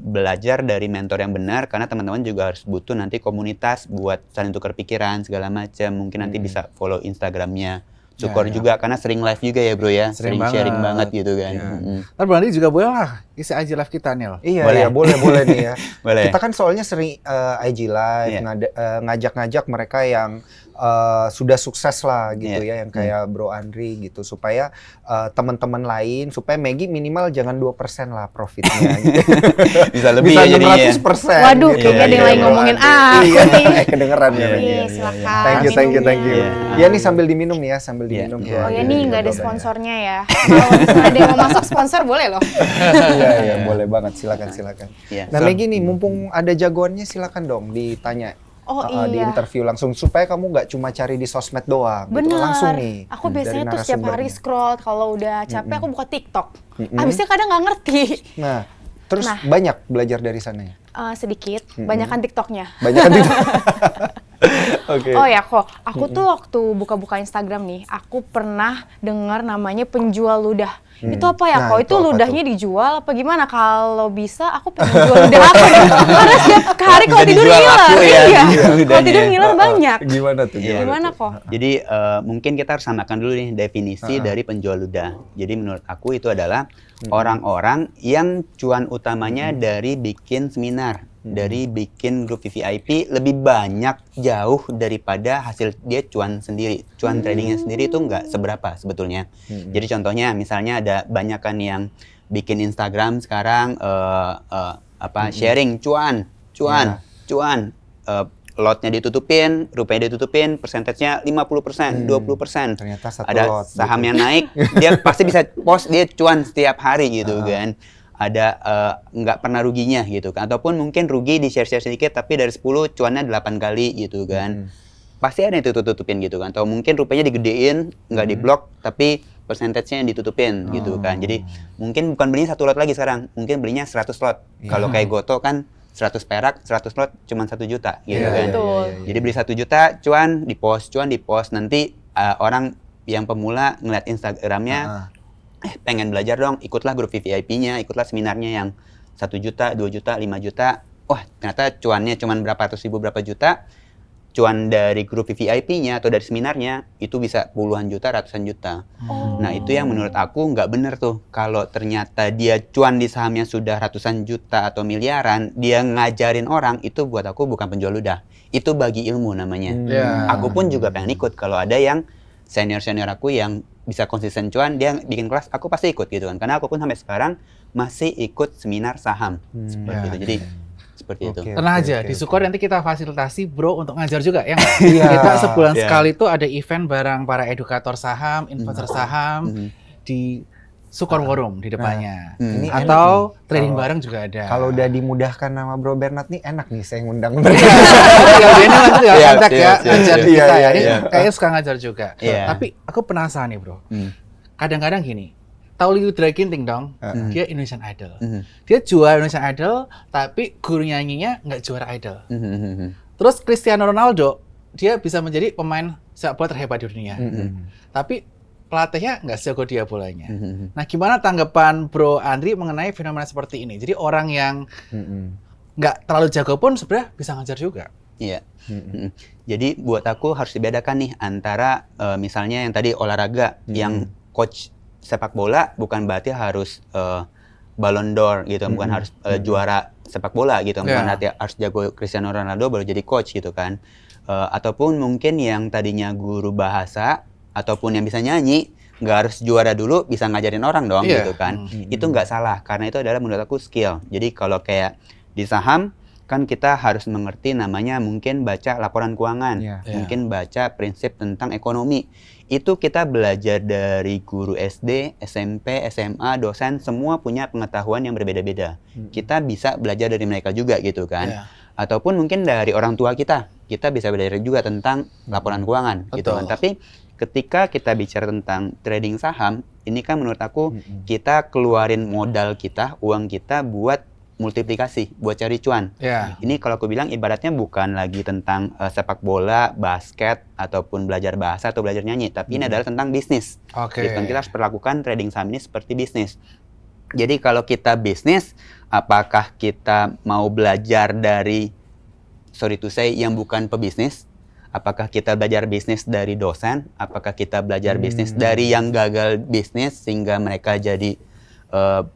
[SPEAKER 1] belajar dari mentor yang benar, karena teman-teman juga harus butuh nanti komunitas buat saling tukar pikiran segala macam. Mungkin nanti bisa follow Instagramnya Syukur
[SPEAKER 4] Ya.
[SPEAKER 1] juga karena sering live juga ya bro ya,
[SPEAKER 4] Sering
[SPEAKER 1] sharing
[SPEAKER 4] banget.
[SPEAKER 1] banget gitu kan.
[SPEAKER 4] Ya.
[SPEAKER 1] Mm-mm.
[SPEAKER 4] Ntar berarti juga boleh lah isi IG live kita Nil.
[SPEAKER 3] Iya,
[SPEAKER 1] Boleh.
[SPEAKER 3] iya, boleh nih ya.
[SPEAKER 1] Boleh.
[SPEAKER 3] Kita kan soalnya sering IG live,
[SPEAKER 1] Iya.
[SPEAKER 3] ngajak-ngajak mereka yang sudah sukses lah gitu
[SPEAKER 1] Iya.
[SPEAKER 3] ya, yang kayak Bro Andri gitu, supaya teman-teman lain, supaya Maggie minimal jangan 2% lah profitnya gitu.
[SPEAKER 1] Bisa lebih
[SPEAKER 3] Bisa
[SPEAKER 1] ya jadinya.
[SPEAKER 3] 600%.
[SPEAKER 2] Waduh,
[SPEAKER 3] gitu.
[SPEAKER 2] kayaknya
[SPEAKER 1] ada yang lagi
[SPEAKER 3] Bro
[SPEAKER 2] ngomongin
[SPEAKER 3] Andri.
[SPEAKER 2] aku nih.
[SPEAKER 3] Kedengeran ya
[SPEAKER 1] Iya,
[SPEAKER 3] Maggie.
[SPEAKER 2] Iya, silakan.
[SPEAKER 3] Thank you.
[SPEAKER 2] minumnya.
[SPEAKER 1] Iya.
[SPEAKER 3] Ya nih sambil diminum nih ya, sambil
[SPEAKER 1] Iya.
[SPEAKER 3] diminum.
[SPEAKER 4] Iya.
[SPEAKER 3] Bro
[SPEAKER 2] Oh ya
[SPEAKER 3] Andri
[SPEAKER 2] nih
[SPEAKER 3] juga
[SPEAKER 2] nggak ada
[SPEAKER 3] jawabannya.
[SPEAKER 2] sponsornya ya. Kalau misalnya ada yang mau masuk sponsor boleh loh.
[SPEAKER 3] Iya, boleh banget. Silakan.
[SPEAKER 1] Iya.
[SPEAKER 3] Nah, Maggie nih, mumpung ada jagoannya, silakan dong ditanya.
[SPEAKER 2] Oh
[SPEAKER 3] Di
[SPEAKER 2] iya.
[SPEAKER 3] interview langsung supaya kamu nggak cuma cari di sosmed doang, gitu.
[SPEAKER 2] Bener.
[SPEAKER 3] Langsung nih.
[SPEAKER 2] Aku
[SPEAKER 3] dari
[SPEAKER 2] biasanya tuh setiap hari
[SPEAKER 3] narasumbernya.
[SPEAKER 2] scroll, kalau udah capek aku buka TikTok.
[SPEAKER 3] Mm-mm.
[SPEAKER 2] Abisnya kadang nggak ngerti.
[SPEAKER 3] Nah, terus
[SPEAKER 2] Nah.
[SPEAKER 3] banyak belajar dari sana ya.
[SPEAKER 2] Sedikit, banyakan TikToknya.
[SPEAKER 3] Banyak kan itu. Oke.
[SPEAKER 2] Oh ya kok, aku tuh waktu buka-buka Instagram nih, aku pernah dengar namanya penjual ludah. Itu apa ya
[SPEAKER 3] Nah,
[SPEAKER 2] kok?
[SPEAKER 3] itu
[SPEAKER 2] Itu
[SPEAKER 3] apa
[SPEAKER 2] ludahnya dijual apa gimana? Kalau bisa aku pengen jual ludah aku deh. Karena setiap hari kalau
[SPEAKER 1] Bisa
[SPEAKER 2] tidur
[SPEAKER 1] dijual
[SPEAKER 2] ngiler.
[SPEAKER 1] laku ya,
[SPEAKER 2] Iya. Kalau
[SPEAKER 1] ludahnya.
[SPEAKER 2] tidur ngiler banyak.
[SPEAKER 3] Gimana tuh?
[SPEAKER 1] Iya.
[SPEAKER 2] Gimana
[SPEAKER 3] tuh?
[SPEAKER 2] kok?
[SPEAKER 1] Jadi mungkin kita harus samakan dulu nih definisi dari penjual ludah. Jadi menurut aku itu adalah orang-orang yang cuan utamanya dari bikin seminar, dari bikin grup VVIP lebih banyak jauh daripada hasil dia cuan sendiri. Cuan tradingnya sendiri itu nggak seberapa sebetulnya. Jadi contohnya misalnya ada banyak kan yang bikin Instagram sekarang sharing cuan, lotnya ditutupin, rupiahnya ditutupin, persentasenya 50%, 20%.
[SPEAKER 3] Ternyata satu
[SPEAKER 1] Ada
[SPEAKER 3] lot
[SPEAKER 1] saham
[SPEAKER 3] gitu.
[SPEAKER 1] yang naik, dia pasti bisa post dia cuan setiap hari gitu kan. Ada nggak pernah ruginya gitu kan. Ataupun mungkin rugi di share-share sedikit tapi dari 10 cuannya 8 kali gitu kan. Pasti ada yang tutupin gitu kan. Atau mungkin rupiahnya digedein, nggak diblok tapi persentasenya yang ditutupin gitu kan. Jadi mungkin bukan belinya 1 lot lagi sekarang, mungkin belinya 100 lot. Kalau kayak Goto kan 100 perak, 100 lot cuma 1 juta gitu
[SPEAKER 3] Iya,
[SPEAKER 1] kan.
[SPEAKER 2] Betul.
[SPEAKER 1] Jadi beli 1 juta, cuan di post, nanti orang yang pemula ngeliat Instagramnya, pengen belajar dong, ikutlah grup VVIP-nya, ikutlah seminarnya yang 1 juta, 2 juta, 5 juta. Wah, ternyata cuannya cuma berapa ratus ribu, berapa juta. Cuan dari grup VVIP-nya atau dari seminarnya itu bisa puluhan juta, ratusan juta. Nah, itu yang menurut aku nggak bener tuh. Kalau ternyata dia cuan di sahamnya sudah ratusan juta atau miliaran, dia ngajarin orang, itu buat aku bukan penjual ludah. Itu bagi ilmu namanya.
[SPEAKER 4] Ya.
[SPEAKER 1] Aku pun juga pengen ikut. Kalau ada yang senior-senior aku yang bisa konsisten cuan, dia bikin kelas, aku pasti ikut gitu kan. Karena aku pun sampai sekarang masih ikut seminar saham. Seperti
[SPEAKER 4] Ya.
[SPEAKER 1] itu. Jadi, seperti itu.
[SPEAKER 3] Oke.
[SPEAKER 4] Tenang aja, di Sukor nanti kita fasilitasi bro untuk ngajar juga ya nggak?
[SPEAKER 3] Iya.
[SPEAKER 4] Kita sebulan
[SPEAKER 1] Iya.
[SPEAKER 4] sekali tuh ada event bareng para edukator saham, investor saham di Sukor Forum di depannya.
[SPEAKER 3] Ini enak
[SPEAKER 4] Atau
[SPEAKER 3] nih.
[SPEAKER 4] trading
[SPEAKER 3] Kalau-
[SPEAKER 4] bareng juga ada.
[SPEAKER 3] Kalau udah dimudahkan nama Bro Bernard nih, enak nih saya ngundang mereka.
[SPEAKER 4] ya ini nanti ya
[SPEAKER 1] Iya,
[SPEAKER 4] kontak
[SPEAKER 1] iya,
[SPEAKER 4] ya
[SPEAKER 1] iya,
[SPEAKER 4] ngajar
[SPEAKER 3] iya.
[SPEAKER 4] kita ya.
[SPEAKER 3] Iya,
[SPEAKER 4] Ini
[SPEAKER 3] iya.
[SPEAKER 4] kayaknya suka ngajar juga.
[SPEAKER 1] Iya.
[SPEAKER 4] Tapi aku penasaran nih bro.
[SPEAKER 1] Hmm.
[SPEAKER 4] Kadang-kadang gini, tahu Liu Draginting dong?
[SPEAKER 3] Hmm.
[SPEAKER 4] Dia Indonesian Idol.
[SPEAKER 1] Mhm.
[SPEAKER 4] Dia juara Indonesian Idol, tapi guru nyanyinya nggak juara Idol.
[SPEAKER 1] Mhm.
[SPEAKER 4] Terus Cristiano Ronaldo, dia bisa menjadi pemain sepak bola terhebat di dunia. Tapi pelatihnya nggak sejago dia bolanya.
[SPEAKER 1] Mhm.
[SPEAKER 4] Nah, gimana tanggapan Bro Andri mengenai fenomena seperti ini? Jadi orang yang nggak terlalu jago pun sebenarnya bisa ngajar juga.
[SPEAKER 1] Iya. Mm-mm. Jadi buat aku harus dibedakan nih antara misalnya yang tadi olahraga, yang coach sepak bola bukan berarti harus Ballon d'Or gitu, bukan harus juara sepak bola gitu, bukan
[SPEAKER 4] Ya.
[SPEAKER 1] berarti harus jago Cristiano Ronaldo baru jadi coach gitu kan. Ataupun mungkin yang tadinya guru bahasa ataupun yang bisa nyanyi nggak harus juara dulu bisa ngajarin orang dong
[SPEAKER 4] Iya.
[SPEAKER 1] gitu kan. Itu nggak salah karena itu adalah menurut aku skill. Jadi kalau kayak di saham kan kita harus mengerti namanya mungkin baca laporan keuangan,
[SPEAKER 3] Iya.
[SPEAKER 1] mungkin baca prinsip tentang ekonomi. Itu kita belajar dari guru SD, SMP, SMA, dosen, semua punya pengetahuan yang berbeda-beda. Kita bisa belajar dari mereka juga gitu kan.
[SPEAKER 4] Iya.
[SPEAKER 1] Ataupun mungkin dari orang tua kita bisa belajar juga tentang laporan keuangan gitu kan.
[SPEAKER 4] Betul.
[SPEAKER 1] Tapi ketika kita bicara tentang trading saham, ini kan menurut aku kita keluarin modal kita, uang kita buat multiplikasi, buat cari cuan.
[SPEAKER 4] Ya.
[SPEAKER 1] Ini kalau aku bilang ibaratnya bukan lagi tentang sepak bola, basket, ataupun belajar bahasa atau belajar nyanyi, tapi ini adalah tentang bisnis.
[SPEAKER 4] Oke.
[SPEAKER 1] Gitu kan. Kita harus perlakukan trading saham ini seperti bisnis. Jadi kalau kita bisnis, apakah kita mau belajar dari, sorry to say, yang bukan pebisnis, Apakah kita belajar bisnis dari dosen? Apakah kita belajar bisnis dari yang gagal bisnis sehingga mereka jadi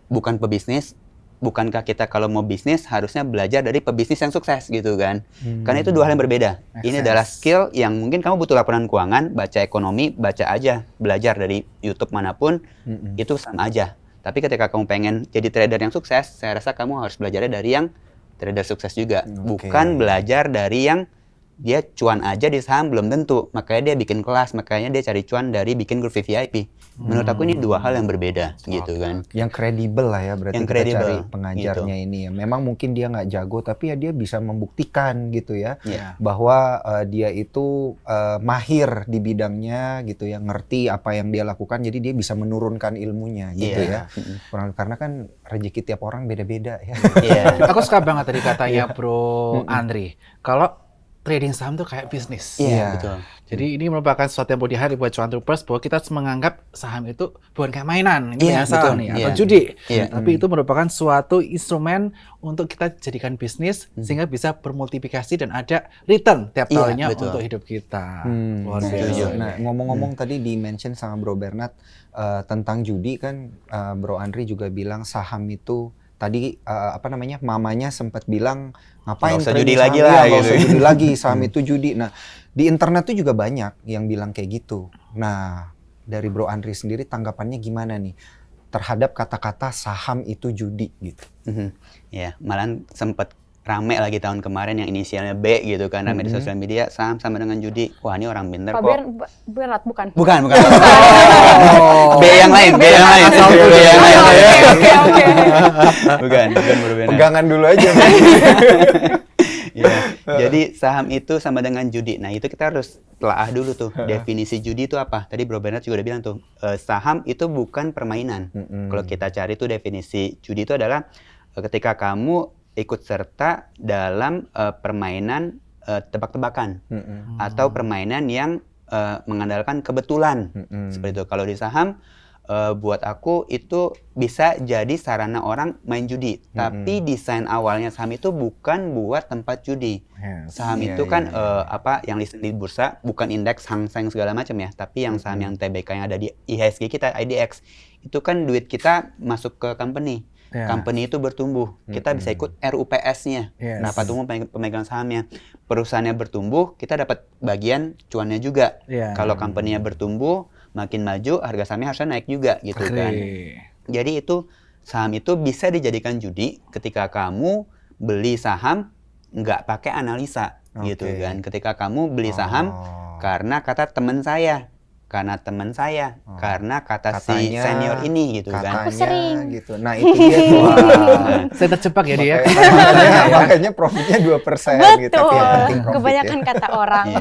[SPEAKER 1] bukan pebisnis? Bukankah kita kalau mau bisnis harusnya belajar dari pebisnis yang sukses gitu kan? Karena itu dua hal yang berbeda. Ini adalah skill yang mungkin kamu butuh laporan keuangan, baca ekonomi, baca aja, belajar dari YouTube manapun, itu sama aja. Tapi ketika kamu pengen jadi trader yang sukses, saya rasa kamu harus belajarnya dari yang trader sukses juga. Bukan belajar dari yang dia cuan aja di saham belum tentu. Makanya dia bikin kelas, makanya dia cari cuan dari bikin grup VIP. Menurut aku ini dua hal yang berbeda gitu kan.
[SPEAKER 3] Yang kredibel lah ya berarti
[SPEAKER 1] Yang
[SPEAKER 3] kita
[SPEAKER 1] kredibel,
[SPEAKER 3] cari pengajarnya
[SPEAKER 1] gitu.
[SPEAKER 3] ini ya. Memang mungkin dia nggak jago tapi ya dia bisa membuktikan gitu ya
[SPEAKER 1] Iya.
[SPEAKER 3] bahwa dia itu mahir di bidangnya gitu ya, ngerti apa yang dia lakukan jadi dia bisa menurunkan ilmunya gitu
[SPEAKER 1] Iya.
[SPEAKER 3] ya. Karena kan rezeki tiap orang beda-beda ya.
[SPEAKER 1] Iya.
[SPEAKER 4] Aku suka banget tadi katanya Bro Andri. Kalau trading saham tuh kayak bisnis.
[SPEAKER 1] Iya, betul.
[SPEAKER 4] Jadi ini merupakan sesuatu yang perlu dihari buat cuan troopers bahwa kita harus menganggap saham itu bukan kayak mainan, ini
[SPEAKER 1] Iya,
[SPEAKER 4] biasa
[SPEAKER 1] betul.
[SPEAKER 4] nih,
[SPEAKER 1] Iya.
[SPEAKER 4] atau judi.
[SPEAKER 1] Iya.
[SPEAKER 4] Tapi itu merupakan suatu instrumen untuk kita jadikan bisnis sehingga bisa bermultiplikasi dan ada return tiap
[SPEAKER 1] Iya,
[SPEAKER 4] tahunnya
[SPEAKER 1] betul.
[SPEAKER 4] untuk hidup kita. Luar
[SPEAKER 1] setuju.
[SPEAKER 4] biasa.
[SPEAKER 3] Nah, ngomong-ngomong tadi di-mention sama Bro Bernard tentang judi kan, Bro Andri juga bilang saham itu tadi mamanya sempat bilang ngapain
[SPEAKER 1] Nggak usah
[SPEAKER 3] trading
[SPEAKER 1] judi
[SPEAKER 3] saham?
[SPEAKER 1] lagi
[SPEAKER 3] Iya,
[SPEAKER 1] lah,
[SPEAKER 3] nggak
[SPEAKER 1] gitu.
[SPEAKER 3] usah judi lagi, saham itu judi. Nah, di internet tuh juga banyak yang bilang kayak gitu. Nah, dari Bro Andri sendiri tanggapannya gimana nih terhadap kata-kata saham itu judi gitu?
[SPEAKER 1] Ya, malahan sempat rame lagi tahun kemarin yang inisialnya B gitu kan, rame di sosial media, saham sama dengan judi. Wah, ini orang pintar
[SPEAKER 2] Pak
[SPEAKER 1] kok.
[SPEAKER 2] Bernard bukan?
[SPEAKER 1] Bukan. B yang lain, B yang lain. B yang lain.
[SPEAKER 2] Oke.
[SPEAKER 1] Bukan berbeda.
[SPEAKER 3] Pegangan dulu aja.
[SPEAKER 1] Ya, jadi saham itu sama dengan judi. Nah, itu kita harus telaah dulu tuh. Definisi judi itu apa? Tadi Bro Bernard juga udah bilang tuh, saham itu bukan permainan. Kalau kita cari tuh definisi judi itu adalah ketika kamu ikut serta dalam permainan tebak-tebakan atau permainan yang mengandalkan kebetulan. Seperti itu. Kalau di saham buat aku itu bisa jadi sarana orang main judi, tapi desain awalnya saham itu bukan buat tempat judi. Saham itu kan yang list di bursa, bukan indeks Hang Seng segala macam ya, tapi yang saham yang TBK yang ada di IHSG kita, IDX, itu kan duit kita masuk ke company. Company itu bertumbuh, kita bisa ikut RUPS-nya. Nah, tumbuh pemegang sahamnya. Perusahaannya bertumbuh, kita dapat bagian cuannya juga. Kalau company-nya bertumbuh, makin maju, harga sahamnya harusnya naik juga gitu kan. Jadi itu saham itu bisa dijadikan judi ketika kamu beli saham nggak pakai analisa gitu kan. Ketika kamu beli saham karena kata teman saya. Karena teman saya, karena kata si senior ini gitu kan.
[SPEAKER 2] Aku sering.
[SPEAKER 3] Gitu. Nah, itu dia tuh.
[SPEAKER 4] Saya terjebak ya dia.
[SPEAKER 3] Makanya profitnya 2% gitu. Tapi yang penting profit
[SPEAKER 2] Kebanyakan
[SPEAKER 3] ya.
[SPEAKER 2] kata orang.
[SPEAKER 1] Iya.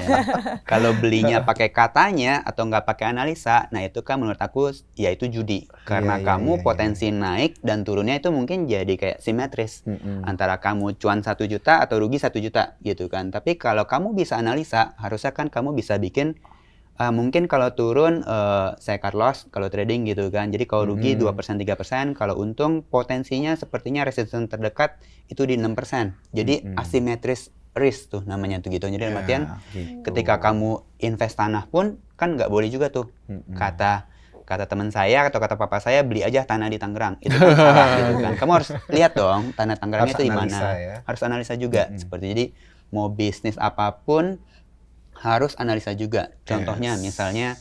[SPEAKER 1] Kalau belinya pakai katanya atau nggak pakai analisa, nah itu kan menurut aku ya itu judi. Karena kamu potensi naik dan turunnya itu mungkin jadi kayak simetris. Antara kamu cuan 1 juta atau rugi 1 juta gitu kan. Tapi kalau kamu bisa analisa, harusnya kan kamu bisa bikin mungkin kalau turun saya cut loss kalau trading gitu kan. Jadi kalau rugi 2%, 3%, kalau untung potensinya sepertinya resistance terdekat itu di 6%. Jadi asimetris risk tuh namanya tuh gitu. Jadi dalam artian ketika kamu invest tanah pun kan nggak boleh juga tuh kata teman saya atau kata papa saya beli aja tanah di Tangerang. Itu kan salah gitu kan. Kamu harus lihat dong tanah Tangerangnya itu di mana. Harus analisa juga. Seperti jadi mau bisnis apapun harus analisa juga. Contohnya misalnya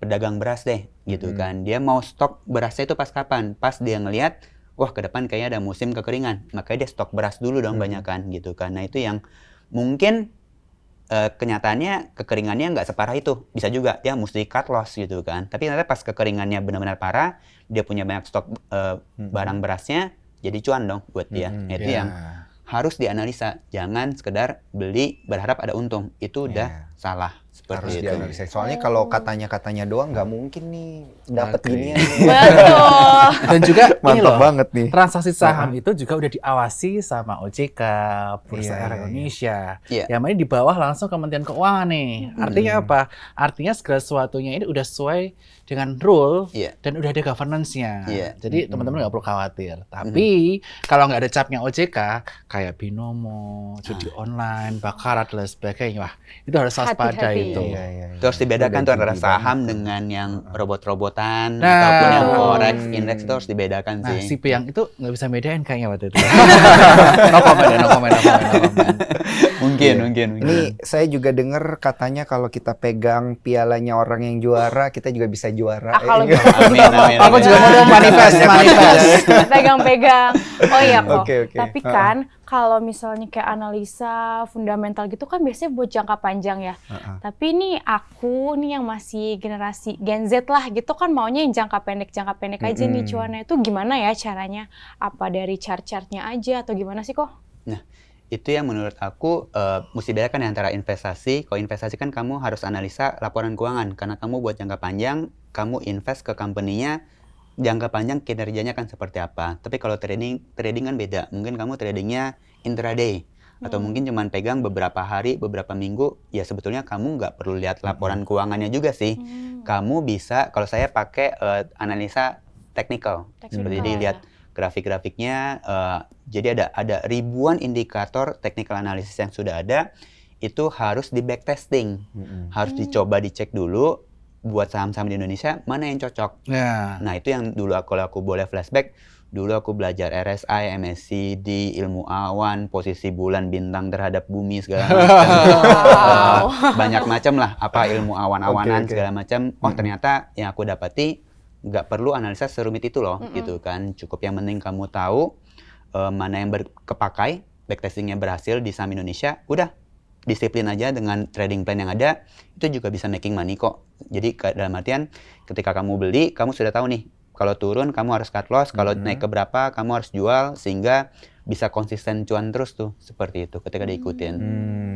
[SPEAKER 1] pedagang beras deh gitu kan. Dia mau stok berasnya itu pas kapan? Pas dia ngelihat wah ke depan kayaknya ada musim kekeringan. Makanya dia stok beras dulu dong banyakan gitu kan. Nah, itu yang mungkin kenyataannya kekeringannya nggak separah itu. Bisa juga dia mesti cut loss gitu kan. Tapi ternyata pas kekeringannya benar-benar parah, dia punya banyak stok barang berasnya, jadi cuan dong buat dia. Nah, itu yang harus dianalisa, jangan sekedar beli berharap ada untung, itu udah salah
[SPEAKER 3] Harus
[SPEAKER 1] seperti itu.
[SPEAKER 3] dianalisis. Soalnya kalau katanya-katanya doang nggak mungkin nih dapat
[SPEAKER 4] Oke.
[SPEAKER 3] ginian.
[SPEAKER 2] Betul.
[SPEAKER 4] Dan juga ini
[SPEAKER 3] Mantap
[SPEAKER 4] loh,
[SPEAKER 3] banget nih.
[SPEAKER 4] transaksi saham itu juga udah diawasi sama OJK, Bursa
[SPEAKER 3] Iya,
[SPEAKER 4] Efek
[SPEAKER 3] iya, iya.
[SPEAKER 4] Indonesia.
[SPEAKER 1] Iya.
[SPEAKER 4] Yang mana di bawah langsung Kementerian Keuangan nih. Artinya apa? Artinya segala sesuatunya ini udah sesuai dengan rule
[SPEAKER 1] Iya.
[SPEAKER 4] dan udah ada governance-nya.
[SPEAKER 1] Iya.
[SPEAKER 4] Jadi teman-teman nggak perlu khawatir. Tapi kalau nggak ada capnya OJK, kayak binomo, judi online, bakarat dan sebagainya, wah itu harus waspada
[SPEAKER 2] Hati-hati.
[SPEAKER 4] itu.
[SPEAKER 3] Iya, iya, iya.
[SPEAKER 1] Itu harus dibedakan
[SPEAKER 3] Udah
[SPEAKER 1] tuh antara
[SPEAKER 3] tinggi
[SPEAKER 1] saham
[SPEAKER 3] banget.
[SPEAKER 1] dengan yang robot-robotan
[SPEAKER 4] Nah.
[SPEAKER 1] ataupun yang
[SPEAKER 2] Betul.
[SPEAKER 1] forex, indeks itu harus dibedakan
[SPEAKER 4] Nah,
[SPEAKER 1] sih.
[SPEAKER 4] si Piang itu nggak bisa bedain kayaknya waktu itu. No comment ya, no comment.
[SPEAKER 1] Mungkin.
[SPEAKER 3] Ini saya juga dengar katanya kalau kita pegang pialanya orang yang juara, kita juga bisa juara.
[SPEAKER 2] Kalau
[SPEAKER 3] Eh,
[SPEAKER 1] Amin.
[SPEAKER 4] Aku juga mau manifest.
[SPEAKER 2] pegang-pegang. Oh iya kok.
[SPEAKER 3] Oke, oke.
[SPEAKER 2] Tapi kan kalau misalnya kayak analisa fundamental gitu kan biasanya buat jangka panjang ya. Tapi ini aku nih yang masih generasi Gen Z lah gitu kan maunya yang jangka pendek aja nih cuannya itu gimana ya caranya? Apa dari chart-chartnya aja atau gimana sih kok?
[SPEAKER 1] Nah, itu yang menurut aku mesti bedakan antara investasi. Kalau investasi kan kamu harus analisa laporan keuangan karena kamu buat jangka panjang, kamu invest ke company-nya jangka panjang kinerjanya kan seperti apa. Tapi kalau trading kan beda. Mungkin kamu tradingnya intraday atau mungkin cuman pegang beberapa hari, beberapa minggu. Ya sebetulnya kamu nggak perlu lihat laporan keuangannya juga sih. Kamu bisa, kalau saya pakai analisa technical. Seperti dilihat grafik-grafiknya. Jadi ada ribuan indikator technical analysis yang sudah ada. Itu harus di backtesting. Harus dicoba dicek dulu. Buat saham-saham di Indonesia mana yang cocok.
[SPEAKER 4] Ya.
[SPEAKER 1] Nah itu yang dulu kalau aku boleh flashback, dulu aku belajar RSI, MACD, ilmu awan, posisi bulan, bintang terhadap bumi segala macam. Banyak macam lah, apa ilmu awan-awanan
[SPEAKER 3] Oke.
[SPEAKER 1] segala macam. Oh ternyata yang aku dapati nggak perlu analisa serumit itu loh, gitu kan. Cukup yang penting kamu tahu mana yang kepakai, backtestingnya berhasil di saham Indonesia, udah disiplin aja dengan trading plan yang ada, itu juga bisa making money kok. Jadi dalam artian ketika kamu beli, kamu sudah tahu nih, kalau turun kamu harus cut loss, kalau naik ke berapa kamu harus jual, sehingga bisa konsisten cuan terus tuh, seperti itu ketika diikutin.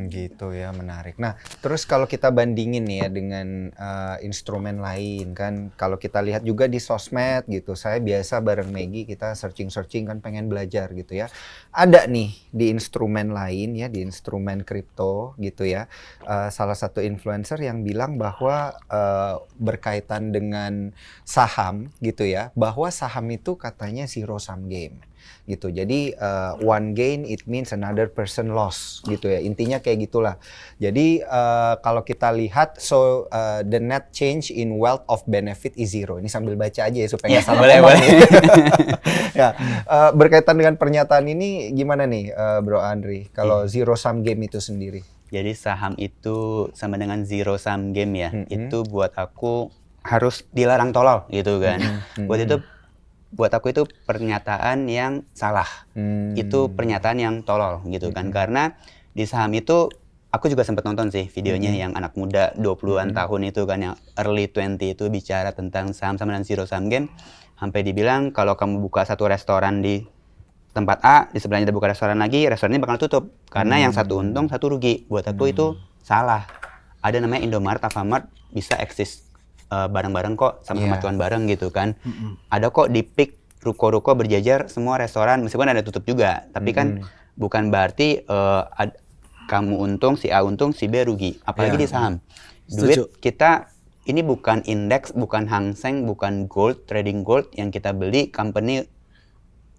[SPEAKER 3] Gitu ya, menarik. Nah, terus kalau kita bandingin nih ya dengan instrumen lain kan, kalau kita lihat juga di sosmed gitu, saya biasa bareng Maggie kita searching kan pengen belajar gitu ya. Ada nih di instrumen lain ya, di instrumen kripto gitu ya, salah satu influencer yang bilang bahwa berkaitan dengan saham gitu ya, bahwa saham itu katanya zero sum game gitu. Jadi one gain it means another person loss gitu ya. Intinya kayak gitulah. Jadi kalau kita lihat the net change in wealth of benefit is zero. Ini sambil baca aja ya supaya nggak salah ngomong. Ya, berkaitan dengan pernyataan ini gimana nih Bro Andri? Kalau zero sum game itu sendiri?
[SPEAKER 1] Jadi saham itu sama dengan zero sum game ya. Itu buat aku harus dilarang tolol gitu kan. Buat aku itu pernyataan yang salah. Itu pernyataan yang tolol gitu kan. Karena di saham itu aku juga sempat nonton sih videonya yang anak muda 20-an tahun itu kan, yang early 20 itu bicara tentang saham sama dengan zero sum game. Sampai dibilang kalau kamu buka satu restoran di tempat A, di sebelahnya ada buka restoran lagi, restorannya bakal tutup. Karena yang satu untung, satu rugi. Buat aku itu salah. Ada namanya Indomaret, Alfamart bisa eksis bareng-bareng kok, sama-sama cuan bareng gitu kan. Ada kok di peak ruko-ruko berjajar semua restoran, meskipun ada tutup juga. Tapi kan bukan berarti kamu untung, si A untung, si B rugi. Apalagi di saham. Duit kita ini bukan indeks, bukan Hang Seng, bukan gold, trading gold yang kita beli company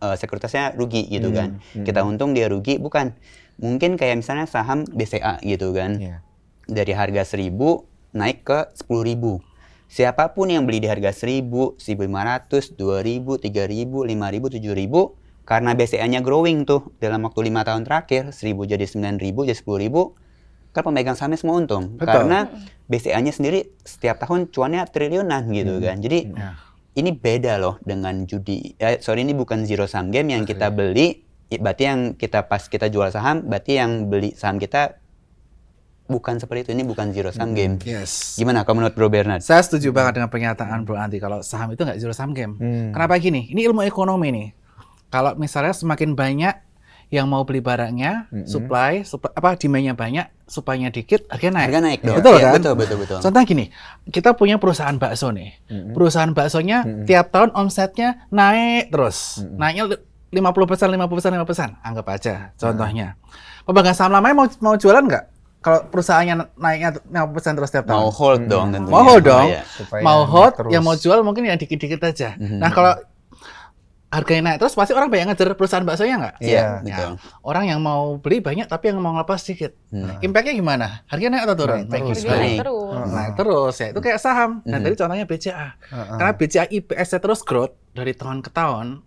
[SPEAKER 1] sekuritasnya rugi gitu kan. Kita untung dia rugi, bukan. Mungkin kayak misalnya saham BCA gitu kan. Dari harga 1.000 naik ke 10.000. Siapapun yang beli di harga 1.000, 1.500, 2.000, 3.000, 5.000, 7.000, karena BCA-nya growing tuh dalam waktu 5 tahun terakhir, 1.000 jadi 9.000, jadi 10.000, kan pemegang sahamnya semua untung.
[SPEAKER 4] Betul.
[SPEAKER 1] Karena BCA-nya sendiri setiap tahun cuannya triliunan gitu kan. Jadi ini beda loh dengan judi. Ini bukan zero sum game yang kita beli, berarti yang pas kita jual saham, berarti yang beli saham kita bukan seperti itu. Ini bukan zero sum game.
[SPEAKER 4] Yes.
[SPEAKER 1] Gimana kalau menurut Bro Bernard?
[SPEAKER 4] Saya setuju banget dengan pernyataan Bro Andi kalau saham itu nggak zero sum game. Kenapa gini? Ini ilmu ekonomi nih. Kalau misalnya semakin banyak yang mau beli barangnya, supply demand-nya banyak, supply-nya dikit, harganya naik.
[SPEAKER 1] Harga naik dong.
[SPEAKER 4] Betul
[SPEAKER 1] Iya,
[SPEAKER 4] kan?
[SPEAKER 1] Betul.
[SPEAKER 4] Contohnya gini, kita punya perusahaan bakso nih. Perusahaan baksonya tiap tahun omsetnya naik terus. Naiknya 50%, anggap aja contohnya. Pemegang saham lamanya mau jualan nggak? Kalau perusahaannya naiknya 50% terus tiap tahun.
[SPEAKER 1] Mau hold dong tentunya.
[SPEAKER 4] Mau hold dong.
[SPEAKER 1] Iya.
[SPEAKER 3] Supaya
[SPEAKER 4] Mau
[SPEAKER 3] naik
[SPEAKER 4] hold,
[SPEAKER 3] terus.
[SPEAKER 4] yang mau jual mungkin ya dikit-dikit aja. Nah kalau harganya naik terus pasti orang banyak ngejar perusahaan baksonya nggak?
[SPEAKER 3] Iya.
[SPEAKER 1] Betul.
[SPEAKER 4] Orang yang mau beli banyak tapi yang mau ngelepas sedikit. Impact-nya gimana? Harganya naik atau turun?
[SPEAKER 3] Naik terus.
[SPEAKER 2] Harganya naik
[SPEAKER 1] Naik.
[SPEAKER 2] terus.
[SPEAKER 4] Naik terus ya. Itu kayak saham. Nah tadi contohnya BCA. Karena BCA IPS-nya terus growth dari tahun ke tahun.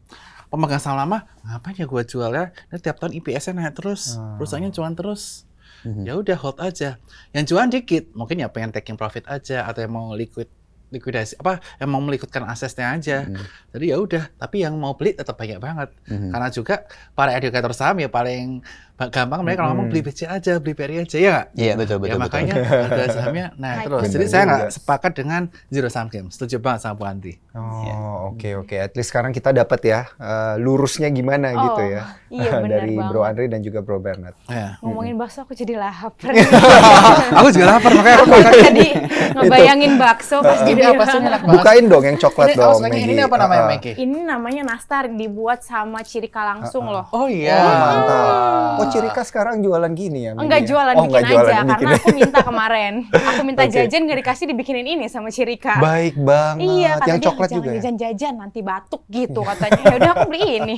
[SPEAKER 4] Pemegang saham lama, ngapain ya gua jual ya? Ini tiap tahun IPS-nya naik terus. Perusahaannya cuan terus. Ya udah hold aja. Yang cuan dikit, mungkin ya pengen taking profit aja atau yang mau likuidasi yang mau melikutkan asetnya aja. Jadi ya udah, tapi yang mau beli tetap banyak banget. Karena juga para edukator saham ya paling gampang mereka kalau ngomong beli BCA aja, beli BRI aja ya nggak?
[SPEAKER 1] Iya, betul.
[SPEAKER 4] Ya makanya harga sahamnya naik terus.
[SPEAKER 3] Bener
[SPEAKER 4] Jadi saya nggak
[SPEAKER 3] juga.
[SPEAKER 4] sepakat dengan zero sum game. Setuju banget sama Bu Andri.
[SPEAKER 3] Oke. At least sekarang kita dapat ya lurusnya gimana gitu ya.
[SPEAKER 2] Iya, benar
[SPEAKER 3] Dari
[SPEAKER 2] banget.
[SPEAKER 3] Bro Andri dan juga Bro Bernard.
[SPEAKER 4] Ya.
[SPEAKER 2] Ngomongin bakso aku jadi lapar.
[SPEAKER 4] Aku juga lapar makanya aku makan.
[SPEAKER 2] Tadi ngebayangin bakso pas
[SPEAKER 4] Ini
[SPEAKER 2] jadi
[SPEAKER 4] apa sih enak banget?
[SPEAKER 3] Bukain dong yang coklat
[SPEAKER 4] Ini,
[SPEAKER 3] dong,
[SPEAKER 4] ini
[SPEAKER 3] Maggie.
[SPEAKER 4] apa namanya Maggie?
[SPEAKER 2] Ini namanya nastar, dibuat sama Cirika langsung loh.
[SPEAKER 4] Oh
[SPEAKER 3] Oh,
[SPEAKER 4] iya.
[SPEAKER 3] mantap. Oh, Cirika sekarang jualan gini ya?
[SPEAKER 2] Enggak
[SPEAKER 3] Maggie ya?
[SPEAKER 2] jualan,
[SPEAKER 3] Oh,
[SPEAKER 2] bikin
[SPEAKER 3] nggak jualan,
[SPEAKER 2] aja.
[SPEAKER 3] bikin
[SPEAKER 2] Karena
[SPEAKER 3] ya.
[SPEAKER 2] aku minta kemarin. Aku minta
[SPEAKER 3] Oke.
[SPEAKER 2] jajan, nggak dikasih, dibikinin ini sama Cirika.
[SPEAKER 3] Baik banget.
[SPEAKER 2] Iya, kata
[SPEAKER 3] yang
[SPEAKER 2] dia,
[SPEAKER 3] coklat
[SPEAKER 2] jangan
[SPEAKER 3] juga ya?
[SPEAKER 2] jajan-jajan, nanti batuk gitu katanya. Ya udah aku beli ini.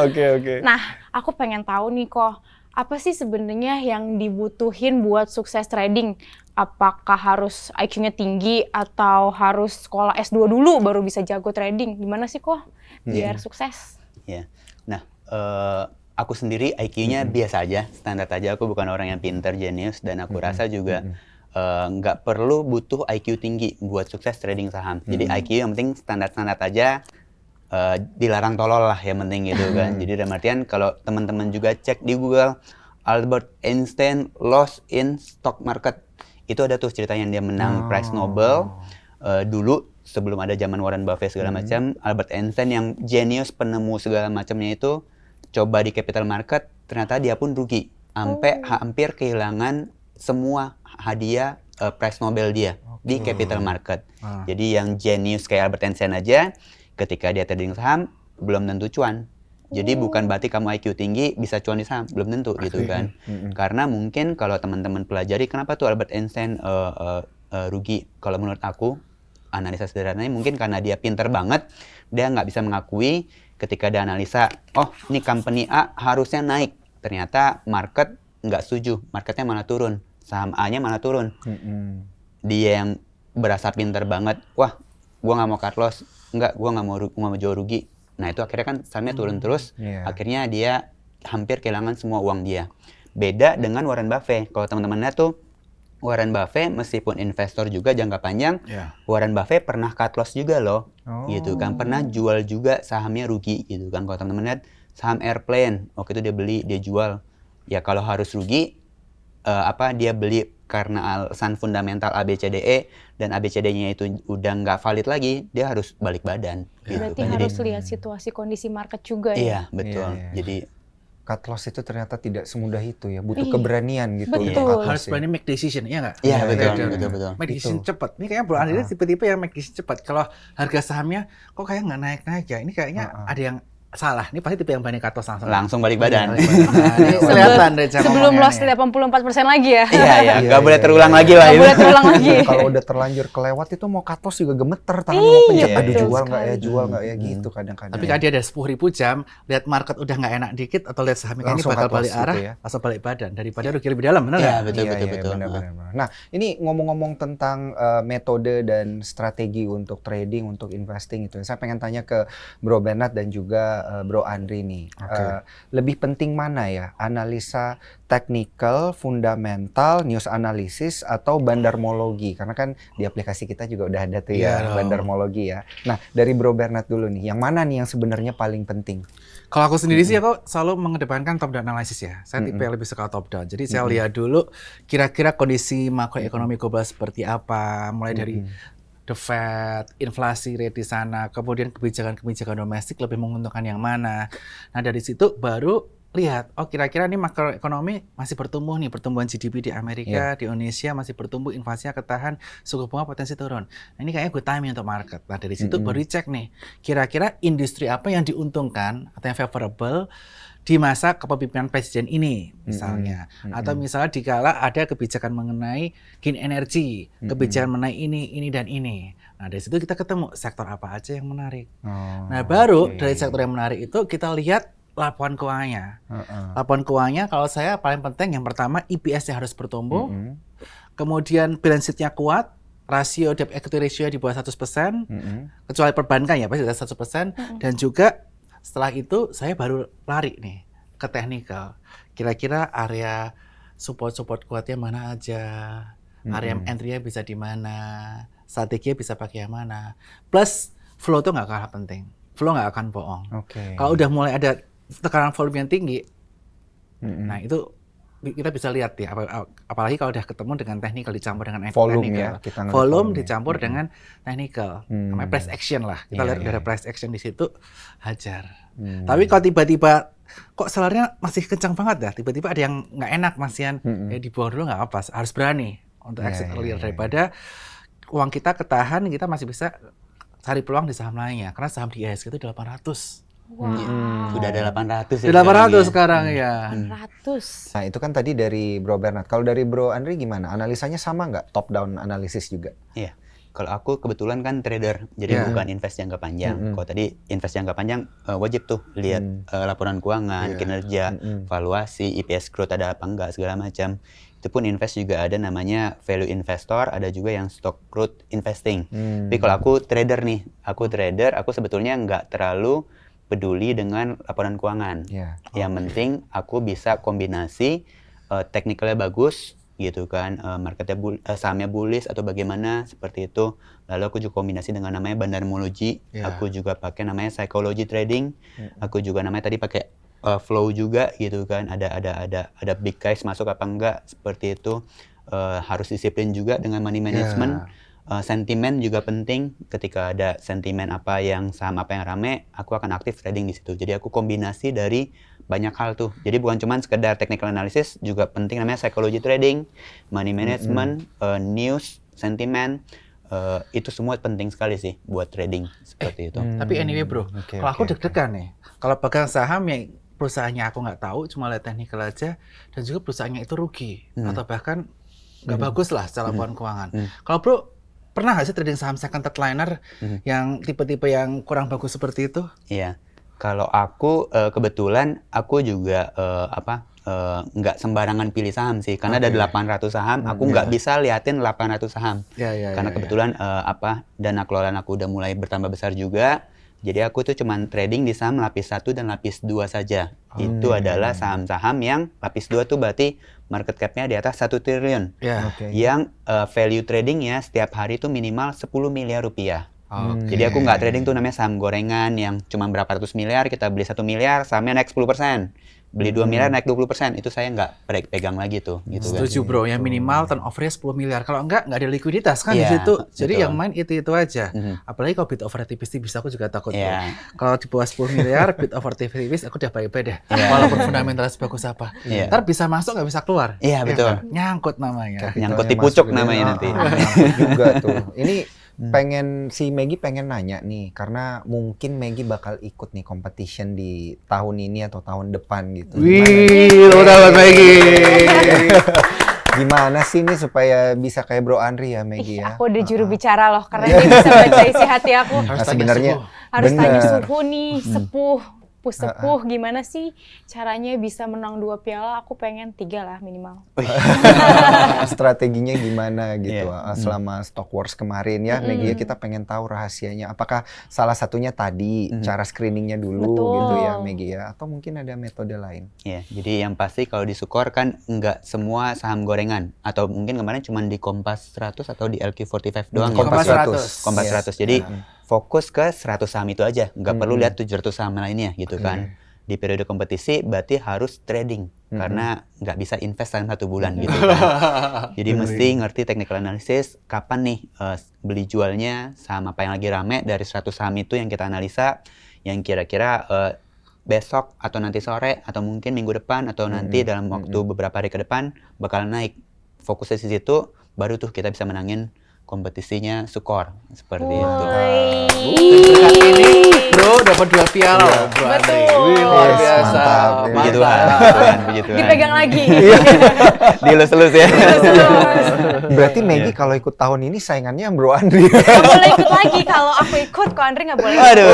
[SPEAKER 3] Oke.
[SPEAKER 2] Nah, aku pengen tahu nih kok, apa sih sebenarnya yang dibutuhin buat sukses trading? Apakah harus IQ-nya tinggi atau harus sekolah S2 dulu baru bisa jago trading? Gimana sih kok biar sukses?
[SPEAKER 1] Ya. Nah, aku sendiri IQ-nya biasa aja, standar aja. Aku bukan orang yang pinter, jenius, dan aku rasa juga nggak perlu butuh IQ tinggi buat sukses trading saham. Jadi IQ yang penting standar-standar aja, dilarang tolol lah yang penting gitu kan. Jadi dalam artian kalau teman-teman juga cek di Google, Albert Einstein lost in stock market. Itu ada tuh ceritanya dia menang prize Nobel dulu sebelum ada zaman Warren Buffett segala macam. Albert Einstein yang jenius penemu segala macamnya itu coba di capital market, ternyata dia pun rugi sampai hampir kehilangan semua hadiah prize Nobel dia di capital market. Jadi yang jenius kayak Albert Einstein aja ketika dia trading saham belum tentu cuan. Jadi bukan berarti kamu IQ tinggi bisa cuan di saham, belum tentu gitu kan. Karena mungkin kalau teman-teman pelajari kenapa tuh Albert Einstein rugi, kalau menurut aku analisa sederhananya mungkin karena dia pinter banget, dia nggak bisa mengakui ketika dia analisa, oh ini company A harusnya naik, ternyata market nggak setuju, marketnya malah turun, saham A-nya malah turun. Dia yang berasa pinter banget, wah gua nggak mau cut loss, gua nggak mau jual rugi. Nah itu akhirnya kan sahamnya turun terus, akhirnya dia hampir kehilangan semua uang dia. Beda dengan Warren Buffett. Kalau teman-teman lihat tuh, Warren Buffett meskipun investor juga jangka panjang, Warren Buffett pernah cut loss juga loh, gitu kan. Pernah jual juga sahamnya rugi, gitu kan. Kalau teman-teman lihat saham airplane, waktu itu dia beli, dia jual. Ya kalau harus rugi, dia beli karena alasan fundamental ABCDE dan ABCD-nya itu udah nggak valid lagi, dia harus balik badan. Gitu
[SPEAKER 2] Berarti
[SPEAKER 1] kan.
[SPEAKER 2] harus lihat situasi kondisi market juga ya?
[SPEAKER 1] Iya, betul.
[SPEAKER 3] Iya.
[SPEAKER 1] Jadi
[SPEAKER 3] Cut loss itu ternyata tidak semudah itu ya, butuh keberanian gitu.
[SPEAKER 2] Betul.
[SPEAKER 3] untuk cut loss
[SPEAKER 4] Harus
[SPEAKER 3] ya.
[SPEAKER 4] berani make decision, iya nggak?
[SPEAKER 1] iya,
[SPEAKER 3] Iya,
[SPEAKER 1] betul.
[SPEAKER 4] Make decision cepat. Ini kayaknya Bro Andri tipe-tipe yang make decision cepat. Kalau harga sahamnya kok kayak nggak naik-naik ya, ini kayaknya ada yang salah. Ini pasti tipe yang berani cut loss
[SPEAKER 1] Langsung balik badan.
[SPEAKER 4] Nah, ini kelihatan deh cara
[SPEAKER 2] Sebelum
[SPEAKER 4] ngomongannya.
[SPEAKER 2] loss 84% lagi ya?
[SPEAKER 1] Iya, nggak
[SPEAKER 3] Iya,
[SPEAKER 1] boleh
[SPEAKER 3] iya,
[SPEAKER 1] terulang
[SPEAKER 3] iya.
[SPEAKER 1] lagi lah
[SPEAKER 2] Nggak
[SPEAKER 1] itu.
[SPEAKER 2] boleh terulang lagi.
[SPEAKER 3] Kalau udah terlanjur kelewat itu mau cut loss juga gemeter tangan mau pencet.
[SPEAKER 2] Iya,
[SPEAKER 3] Aduh
[SPEAKER 2] betul
[SPEAKER 3] jual nggak ya,
[SPEAKER 2] sekali.
[SPEAKER 3] jual nggak ya gitu kadang-kadang.
[SPEAKER 4] Tapi kalau dia ada 10.000 jam, lihat market udah nggak enak dikit atau lihat sahamnya ini
[SPEAKER 3] Langsung
[SPEAKER 4] bakal
[SPEAKER 3] cut loss
[SPEAKER 4] balik
[SPEAKER 3] gitu
[SPEAKER 4] arah,
[SPEAKER 3] ya.
[SPEAKER 4] langsung balik badan daripada rugi lebih dalam, benar
[SPEAKER 1] Iya,
[SPEAKER 4] nggak?
[SPEAKER 1] betul.
[SPEAKER 3] Benar. Nah, ini ngomong-ngomong tentang metode dan strategi untuk trading, untuk investing itu. Saya pengen tanya ke Bro Bernard dan juga Bro Andri nih. Lebih penting mana ya? Analisa technical, fundamental, news analysis atau bandarmologi? Karena kan di aplikasi kita juga udah ada tuh
[SPEAKER 4] Iya
[SPEAKER 3] ya,
[SPEAKER 4] dong.
[SPEAKER 3] bandarmologi ya. Nah, dari Bro Bernard dulu nih. Yang mana nih yang sebenarnya paling penting?
[SPEAKER 4] Kalau aku sendiri sih aku selalu mengedepankan top down analysis ya. Saya tipe yang lebih suka top down. Jadi saya lihat dulu kira-kira kondisi makroekonomi global seperti apa, mulai dari the Fed, inflasi rate di sana, kemudian kebijakan-kebijakan domestik lebih menguntungkan yang mana. Nah dari situ baru lihat, oh kira-kira ini makroekonomi masih bertumbuh nih, pertumbuhan GDP di Amerika, di Indonesia masih bertumbuh, inflasinya ketahan, suku bunga potensi turun. Nah, ini kayaknya good timing untuk market. Nah, dari situ baru dicek nih, kira-kira industri apa yang diuntungkan atau yang favorable di masa kepemimpinan presiden ini, misalnya. Atau misalnya dikala ada kebijakan mengenai green energy, kebijakan mengenai ini, dan ini. Nah, dari situ kita ketemu sektor apa aja yang menarik. Nah, baru dari sektor yang menarik itu kita lihat laporan keuangannya. Laporan keuangannya kalau saya paling penting yang pertama EPS-nya harus bertumbuh. Kemudian balance sheet-nya kuat, rasio debt equity ratio di bawah 100%, kecuali perbankan ya pasti di atas 1%, dan juga setelah itu saya baru lari nih ke technical. Kira-kira area support kuatnya mana aja, area entry-nya bisa di mana, strateginya bisa pakai yang mana. Plus flow tuh nggak kalah penting. Flow nggak akan bohong. Kalau udah mulai ada tekanan volume yang tinggi, nah itu kita bisa lihat ya, apalagi kalau udah ketemu dengan technical dicampur dengan
[SPEAKER 3] volume
[SPEAKER 4] technical.
[SPEAKER 3] Ya,
[SPEAKER 4] volume dicampur dengan technical, namanya price action lah. Kita lihat ada price action di situ, hajar. Tapi kalau tiba-tiba kok sellernya masih kencang banget ya, tiba-tiba ada yang nggak enak Masian, dibuang dulu nggak apa, harus berani untuk exit earlier daripada uang kita ketahan, kita masih bisa cari peluang di saham lainnya, karena saham di IHSG itu 800.
[SPEAKER 1] Sudah ada 800 ya.
[SPEAKER 4] Sudah 800 sekarang ya.
[SPEAKER 2] 800.
[SPEAKER 3] Nah, itu kan tadi dari Bro Bernard. Kalau dari Bro Andri gimana? Analisanya sama nggak? Top down analisis juga?
[SPEAKER 1] Iya. Kalau aku kebetulan kan trader, jadi bukan invest jangka panjang. Kalau tadi invest jangka panjang wajib tuh lihat laporan keuangan, kinerja, valuasi, EPS growth ada apa enggak segala macam. Itu pun invest juga ada namanya value investor, ada juga yang stock growth investing. Tapi kalau aku trader nih, aku sebetulnya nggak terlalu peduli dengan laporan keuangan. Yang penting aku bisa kombinasi teknikalnya bagus gitu kan, marketnya sahamnya bullish atau bagaimana seperti itu. Lalu aku juga kombinasi dengan namanya bandarmologi. Aku juga pakai namanya psychology trading. Aku juga namanya tadi pakai flow juga gitu kan. Ada big guys masuk apa enggak seperti itu. Harus disiplin juga dengan money management. Sentimen juga penting. Ketika ada sentimen saham apa yang rame, aku akan aktif trading di situ. Jadi aku kombinasi dari banyak hal tuh. Jadi bukan cuma sekedar technical analysis, juga penting namanya psychology trading, money management, news, sentimen. Itu semua penting sekali sih buat trading seperti itu.
[SPEAKER 4] Tapi anyway bro, kalau aku deg-degan nih, kalau pegang saham yang perusahaannya aku nggak tahu, cuma lihat technical aja, dan juga perusahaannya itu rugi atau bahkan nggak bagus lah secara laporan keuangan. Kalau bro pernah nggak sih trading saham second third liner yang tipe-tipe yang kurang bagus seperti itu?
[SPEAKER 1] Iya, kalau aku kebetulan aku juga nggak sembarangan pilih saham sih, karena ada 800 saham, aku nggak bisa liatin 800 saham. Karena kebetulan dana kelolaan aku udah mulai bertambah besar juga. Jadi aku tuh cuman trading di saham lapis 1 dan lapis 2 saja. Itu adalah saham-saham yang lapis 2 tuh berarti market cap-nya di atas 1 triliun. Yang value trading-nya setiap hari tuh minimal 10 miliar rupiah. Jadi aku nggak trading tuh namanya saham gorengan yang cuma berapa ratus miliar, kita beli 1 miliar, sahamnya naik 10%. Beli 2 miliar naik 20%, itu saya nggak pegang lagi tuh. Gitu
[SPEAKER 4] Setuju bro, yang minimal turnover-nya 10 miliar. Kalau nggak ada likuiditas kan di situ. Jadi yang main itu aja. Apalagi kalau bid over tipis-tipis, aku juga takut bro. Kalau di bawah 10 miliar, bid over tipis, aku udah bye-bye deh. Walaupun fundamental sebagus apa. Ntar bisa masuk nggak bisa keluar.
[SPEAKER 1] Iya betul.
[SPEAKER 4] Nyangkut namanya.
[SPEAKER 1] Nyangkut di pucuk namanya nanti.
[SPEAKER 3] Nyangkut juga tuh. Ini si Maggie pengen nanya nih, karena mungkin Maggie bakal ikut nih competition di tahun ini atau tahun depan gitu.
[SPEAKER 4] Wih, udah Maggie.
[SPEAKER 3] Gimana sih nih supaya bisa kayak Bro Andri ya Maggie ya?
[SPEAKER 2] Aku udah juru bicara loh, karena dia bisa baca isi hati aku. Harus tanya suhu nih, sepuh gimana sih caranya bisa menang 2 piala? Aku pengen 3 lah minimal.
[SPEAKER 3] Strateginya gimana gitu selama Stock Wars kemarin ya Maggie, kita pengen tahu rahasianya. Apakah salah satunya tadi cara screeningnya dulu gitu ya Maggie ya, atau mungkin ada metode lain?
[SPEAKER 1] Ya, jadi yang pasti kalau di Sukor kan nggak semua saham gorengan, atau mungkin kemarin cuma di Kompas 100 atau di LQ45 doang.
[SPEAKER 3] Kompas 100.
[SPEAKER 1] Kompas 100. Jadi fokus ke 100 saham itu aja, nggak perlu lihat 700 saham lainnya gitu kan. Di periode kompetisi berarti harus trading, karena nggak bisa invest dalam 1 bulan gitu kan. Jadi mesti ngerti technical analysis, kapan nih beli jualnya, saham apa yang lagi rame dari 100 saham itu yang kita analisa, yang kira-kira besok atau nanti sore atau mungkin minggu depan atau nanti dalam waktu beberapa hari ke depan bakalan naik. Fokusnya di situ, baru tuh kita bisa menangin kompetisinya Sukor seperti itu.
[SPEAKER 4] Berkat ini bro dapat 2 piala loh, bro Andri.
[SPEAKER 2] Betul.
[SPEAKER 4] Wih, luar
[SPEAKER 3] Yes,
[SPEAKER 4] biasa.
[SPEAKER 3] mantap.
[SPEAKER 1] Puji Tuhan, puji Tuhan.
[SPEAKER 2] Dipegang lagi.
[SPEAKER 1] Dilus-lus ya.
[SPEAKER 3] Berarti Maggie kalau ikut tahun ini saingannya Bro Andri.
[SPEAKER 2] Gak boleh ikut lagi. Kalau aku ikut, kok Andri gak boleh ikut.
[SPEAKER 1] Aduh.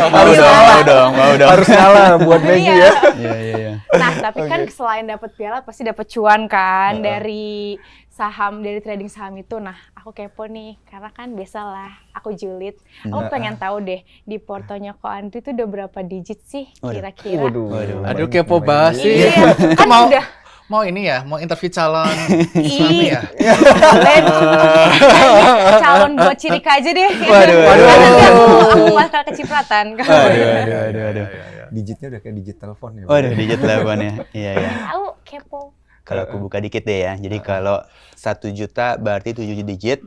[SPEAKER 1] Mau dong.
[SPEAKER 3] Harus ngalah buat Maggie
[SPEAKER 2] Iya.
[SPEAKER 3] ya.
[SPEAKER 1] Iya.
[SPEAKER 2] Nah, tapi kan selain dapat piala pasti dapat cuan kan dari saham, dari trading saham itu. Nah, aku kepo nih karena kan biasalah aku julid. Aku pengen tahu deh di portonya Ko Andri itu udah berapa digit sih kira-kira?
[SPEAKER 4] Aduh kepo banget sih.
[SPEAKER 2] Iya, kan
[SPEAKER 4] mau
[SPEAKER 2] udah.
[SPEAKER 4] mau ini ya, mau interview calon suami ya.
[SPEAKER 2] Boleh. Kayaknya calon buat Cirika aja deh.
[SPEAKER 1] Waduh.
[SPEAKER 2] Nanti aku bakal kecipratan.
[SPEAKER 1] Aduh.
[SPEAKER 3] Digitnya udah kayak digit telepon ya.
[SPEAKER 1] Waduh, digit teleponnya. Iya.
[SPEAKER 2] Tahu kepo.
[SPEAKER 1] Kalau aku buka dikit deh ya. Jadi kalau 1 juta berarti 7 digit,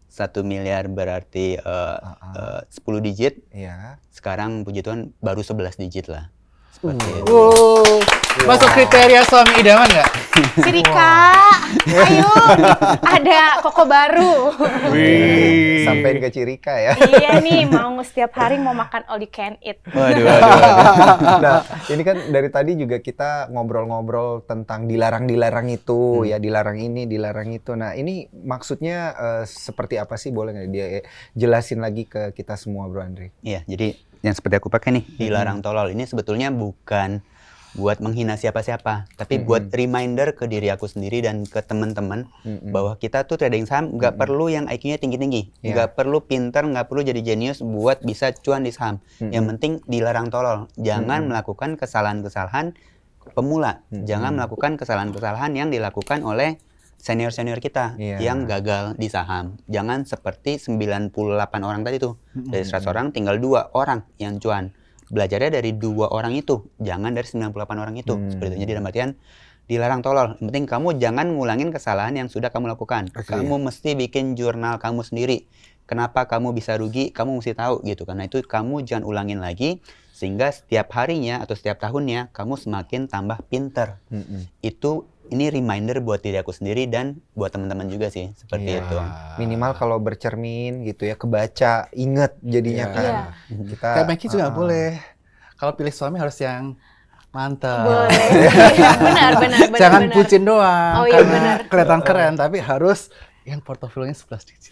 [SPEAKER 1] 1 miliar berarti 10 digit.
[SPEAKER 3] Iya.
[SPEAKER 1] Sekarang puji Tuhan baru 11 digit lah. Seperti itu.
[SPEAKER 4] Masuk kriteria suami idaman nggak?
[SPEAKER 2] Cirika, ayo ada koko baru.
[SPEAKER 3] Sampai ke Cirika ya.
[SPEAKER 2] Iya nih, mau setiap hari mau makan all you can eat.
[SPEAKER 1] Waduh.
[SPEAKER 3] Nah, ini kan dari tadi juga kita ngobrol-ngobrol tentang dilarang itu, ya dilarang ini, dilarang itu. Nah, ini maksudnya seperti apa sih? Boleh nggak dia jelasin lagi ke kita semua, Bro Andri?
[SPEAKER 1] Iya, jadi yang seperti aku pakai nih, dilarang tolol. Ini sebetulnya bukan buat menghina siapa-siapa, tapi buat reminder ke diri aku sendiri dan ke teman-teman bahwa kita tuh trading saham nggak perlu yang IQ-nya tinggi-tinggi, nggak perlu pinter, nggak perlu jadi jenius buat bisa cuan di saham. Yang penting dilarang tolol. Jangan melakukan kesalahan-kesalahan pemula. Jangan melakukan kesalahan-kesalahan yang dilakukan oleh senior-senior kita yang gagal di saham. Jangan seperti 98 orang tadi tuh. Dari 100 orang tinggal 2 orang yang cuan. Belajarnya dari 2 orang itu, jangan dari 98 orang itu. Seperti itu. Jadi dalam artian dilarang tolol. Yang penting kamu jangan ngulangin kesalahan yang sudah kamu lakukan. Kamu mesti bikin jurnal kamu sendiri. Kenapa kamu bisa rugi, kamu mesti tahu gitu. Karena itu kamu jangan ulangin lagi sehingga setiap harinya atau setiap tahunnya kamu semakin tambah pinter. Ini reminder buat diri aku sendiri dan buat teman-teman juga sih, seperti itu.
[SPEAKER 3] Minimal kalau bercermin gitu ya, kebaca, inget jadinya kan. Kita
[SPEAKER 4] Kayak Maggie juga boleh. Kalau pilih suami harus yang mantap.
[SPEAKER 2] Boleh. Benar.
[SPEAKER 4] Jangan bucin doang.
[SPEAKER 2] Oh iya,
[SPEAKER 4] karena
[SPEAKER 2] benar.
[SPEAKER 4] kelihatan keren, tapi harus yang portofolionya 11 digit.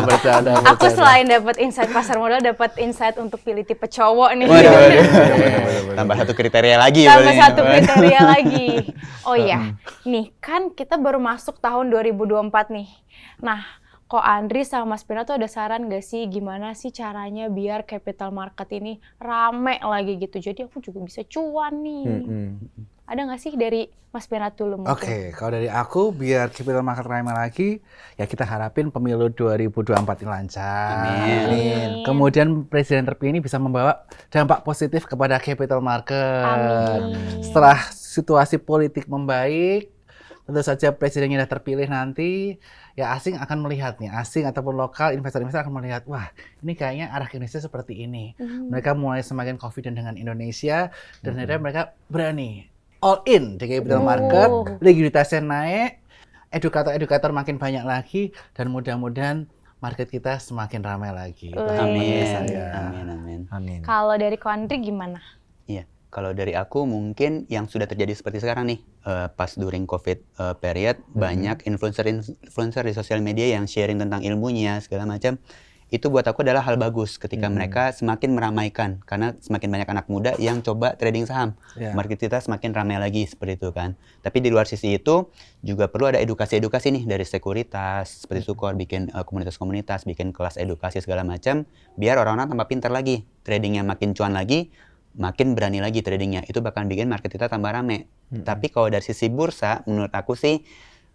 [SPEAKER 4] Bercanda.
[SPEAKER 2] Aku selain dapat insight pasar modal, dapat insight untuk pilih tipe cowok nih.
[SPEAKER 1] Waduh. Tambah 1 kriteria lagi.
[SPEAKER 2] Tambah
[SPEAKER 1] berarti.
[SPEAKER 2] 1 kriteria lagi. Oh iya, nih kan kita baru masuk tahun 2024 nih. Nah, Ko Andri sama Mas Pena tuh ada saran gak sih gimana sih caranya biar capital market ini rame lagi gitu. Jadi aku juga bisa cuan nih. Ada gak sih dari Mas Pena dulu mungkin?
[SPEAKER 4] Oke, kalau dari aku biar capital market ramai lagi, ya kita harapin pemilu 2024 ini lancar.
[SPEAKER 1] Amin.
[SPEAKER 4] Kemudian presiden terpilih ini bisa membawa dampak positif kepada capital market.
[SPEAKER 2] Amin.
[SPEAKER 4] Setelah situasi politik membaik, tentu saja presiden yang sudah terpilih nanti, ya asing akan melihatnya. Asing ataupun lokal, investor-investor akan melihat, wah ini kayaknya arah Indonesia seperti ini. Mereka mulai semakin confident dengan Indonesia, dan akhirnya mereka berani all in di capital market, likuiditasnya naik, edukator-edukator makin banyak lagi, dan mudah-mudahan market kita semakin ramai lagi. Itu harapan saya.
[SPEAKER 1] Amin.
[SPEAKER 2] Kalau dari Ko Andri gimana?
[SPEAKER 1] Iya, kalau dari aku mungkin yang sudah terjadi seperti sekarang nih, pas during COVID period, banyak influencer di sosial media yang sharing tentang ilmunya, segala macam. Itu buat aku adalah hal bagus ketika mereka semakin meramaikan, karena semakin banyak anak muda yang coba trading saham. Market kita semakin ramai lagi seperti itu kan. Tapi di luar sisi itu juga perlu ada edukasi-edukasi nih dari sekuritas, seperti Sukor, bikin komunitas-komunitas, bikin kelas edukasi segala macam, biar orang-orang tambah pintar lagi. Tradingnya makin cuan lagi, makin berani lagi tradingnya. Itu bakal bikin market kita tambah rame. Tapi kalau dari sisi bursa, menurut aku sih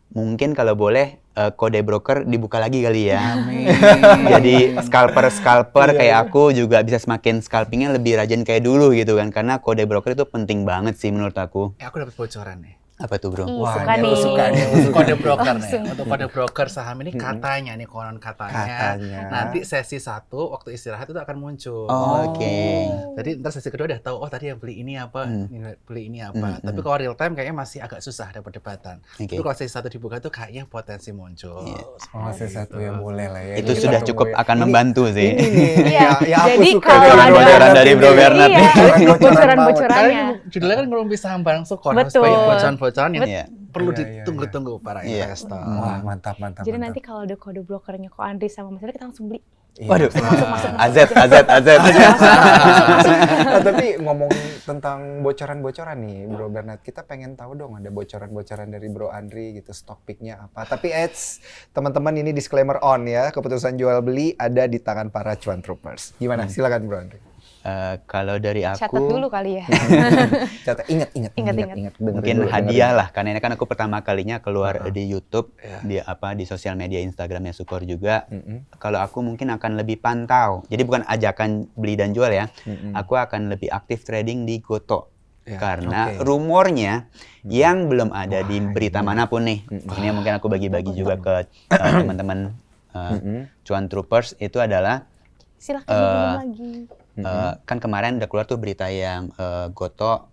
[SPEAKER 1] mungkin kalau boleh kode broker dibuka lagi kali ya. Jadi scalper kayak aku juga bisa semakin scalpingnya lebih rajin kayak dulu gitu kan. Karena kode broker itu penting banget sih menurut aku.
[SPEAKER 4] Aku dapat bocoran nih.
[SPEAKER 1] Apa tuh bro?
[SPEAKER 2] Ih,
[SPEAKER 3] Wah,
[SPEAKER 2] suka
[SPEAKER 3] ini aku
[SPEAKER 2] nih.
[SPEAKER 3] suka nih.
[SPEAKER 4] Kode broker nih.
[SPEAKER 2] Langsung.
[SPEAKER 4] Untuk kode broker saham ini katanya nih konon katanya. Nanti sesi 1 waktu istirahat itu akan muncul.
[SPEAKER 1] Oke.
[SPEAKER 4] Jadi ntar sesi kedua udah tahu, oh tadi yang beli ini apa, beli ini apa. Tapi kalau real time kayaknya masih agak susah ada perdebatan.
[SPEAKER 1] Oke.
[SPEAKER 4] Tapi kalau sesi 1 dibuka tuh kayaknya potensi muncul.
[SPEAKER 3] Oh, sesuatu yang boleh lah ya.
[SPEAKER 1] Itu
[SPEAKER 3] Ini
[SPEAKER 1] sudah
[SPEAKER 3] satu
[SPEAKER 1] cukup
[SPEAKER 3] ya.
[SPEAKER 1] akan
[SPEAKER 3] Ini-
[SPEAKER 1] membantu sih.
[SPEAKER 3] Ini nih,
[SPEAKER 2] Iya.
[SPEAKER 3] ya aku
[SPEAKER 2] Jadi
[SPEAKER 3] suka
[SPEAKER 2] kalau
[SPEAKER 3] dengan
[SPEAKER 2] ada-
[SPEAKER 1] bocoran dari Bro Bernard
[SPEAKER 2] Iya,
[SPEAKER 3] Bocoran-bocoran
[SPEAKER 2] bocoran-bocorannya.
[SPEAKER 4] Karena judulnya kan ngerumpi saham bareng Sukor, harus
[SPEAKER 2] Betul.
[SPEAKER 4] banyak bocoran-bocoran yang
[SPEAKER 1] Iya.
[SPEAKER 4] perlu
[SPEAKER 3] Iya, iya,
[SPEAKER 4] ditunggu-tunggu para
[SPEAKER 1] Iya.
[SPEAKER 4] investor.
[SPEAKER 3] Wah, mantap.
[SPEAKER 2] Jadi nanti kalau ada kode brokernya Ko Andri sama Mas Bernard kita langsung beli.
[SPEAKER 3] Iya.
[SPEAKER 1] Waduh.
[SPEAKER 2] Masuk.
[SPEAKER 1] AZ.
[SPEAKER 3] Nah, tapi ngomong tentang bocoran-bocoran nih, Bro Bernard, kita pengen tahu dong ada bocoran-bocoran dari Bro Andri gitu, stock pick-nya apa. Tapi teman-teman ini disclaimer on ya, keputusan jual beli ada di tangan para cuan troopers. Gimana? Silakan Bro Andri.
[SPEAKER 1] Kalau dari
[SPEAKER 2] Catat
[SPEAKER 1] aku
[SPEAKER 2] dulu kali ya.
[SPEAKER 3] Catat, ingat.
[SPEAKER 2] Ingat.
[SPEAKER 1] mungkin hadiah lah, karena ini kan aku pertama kalinya keluar di YouTube,
[SPEAKER 4] Iya.
[SPEAKER 1] di sosial media Instagramnya Sukor juga. Kalau aku mungkin akan lebih pantau, jadi bukan ajakan beli dan jual ya, aku akan lebih aktif trading di Goto.
[SPEAKER 4] Ya,
[SPEAKER 1] Karena
[SPEAKER 3] oke.
[SPEAKER 1] rumornya yang belum ada di berita manapun nih, ini mungkin aku bagi-bagi juga ke teman-teman cuan troopers, itu adalah
[SPEAKER 2] Silahkan minum lagi.
[SPEAKER 1] kan kemarin udah keluar tuh berita yang Goto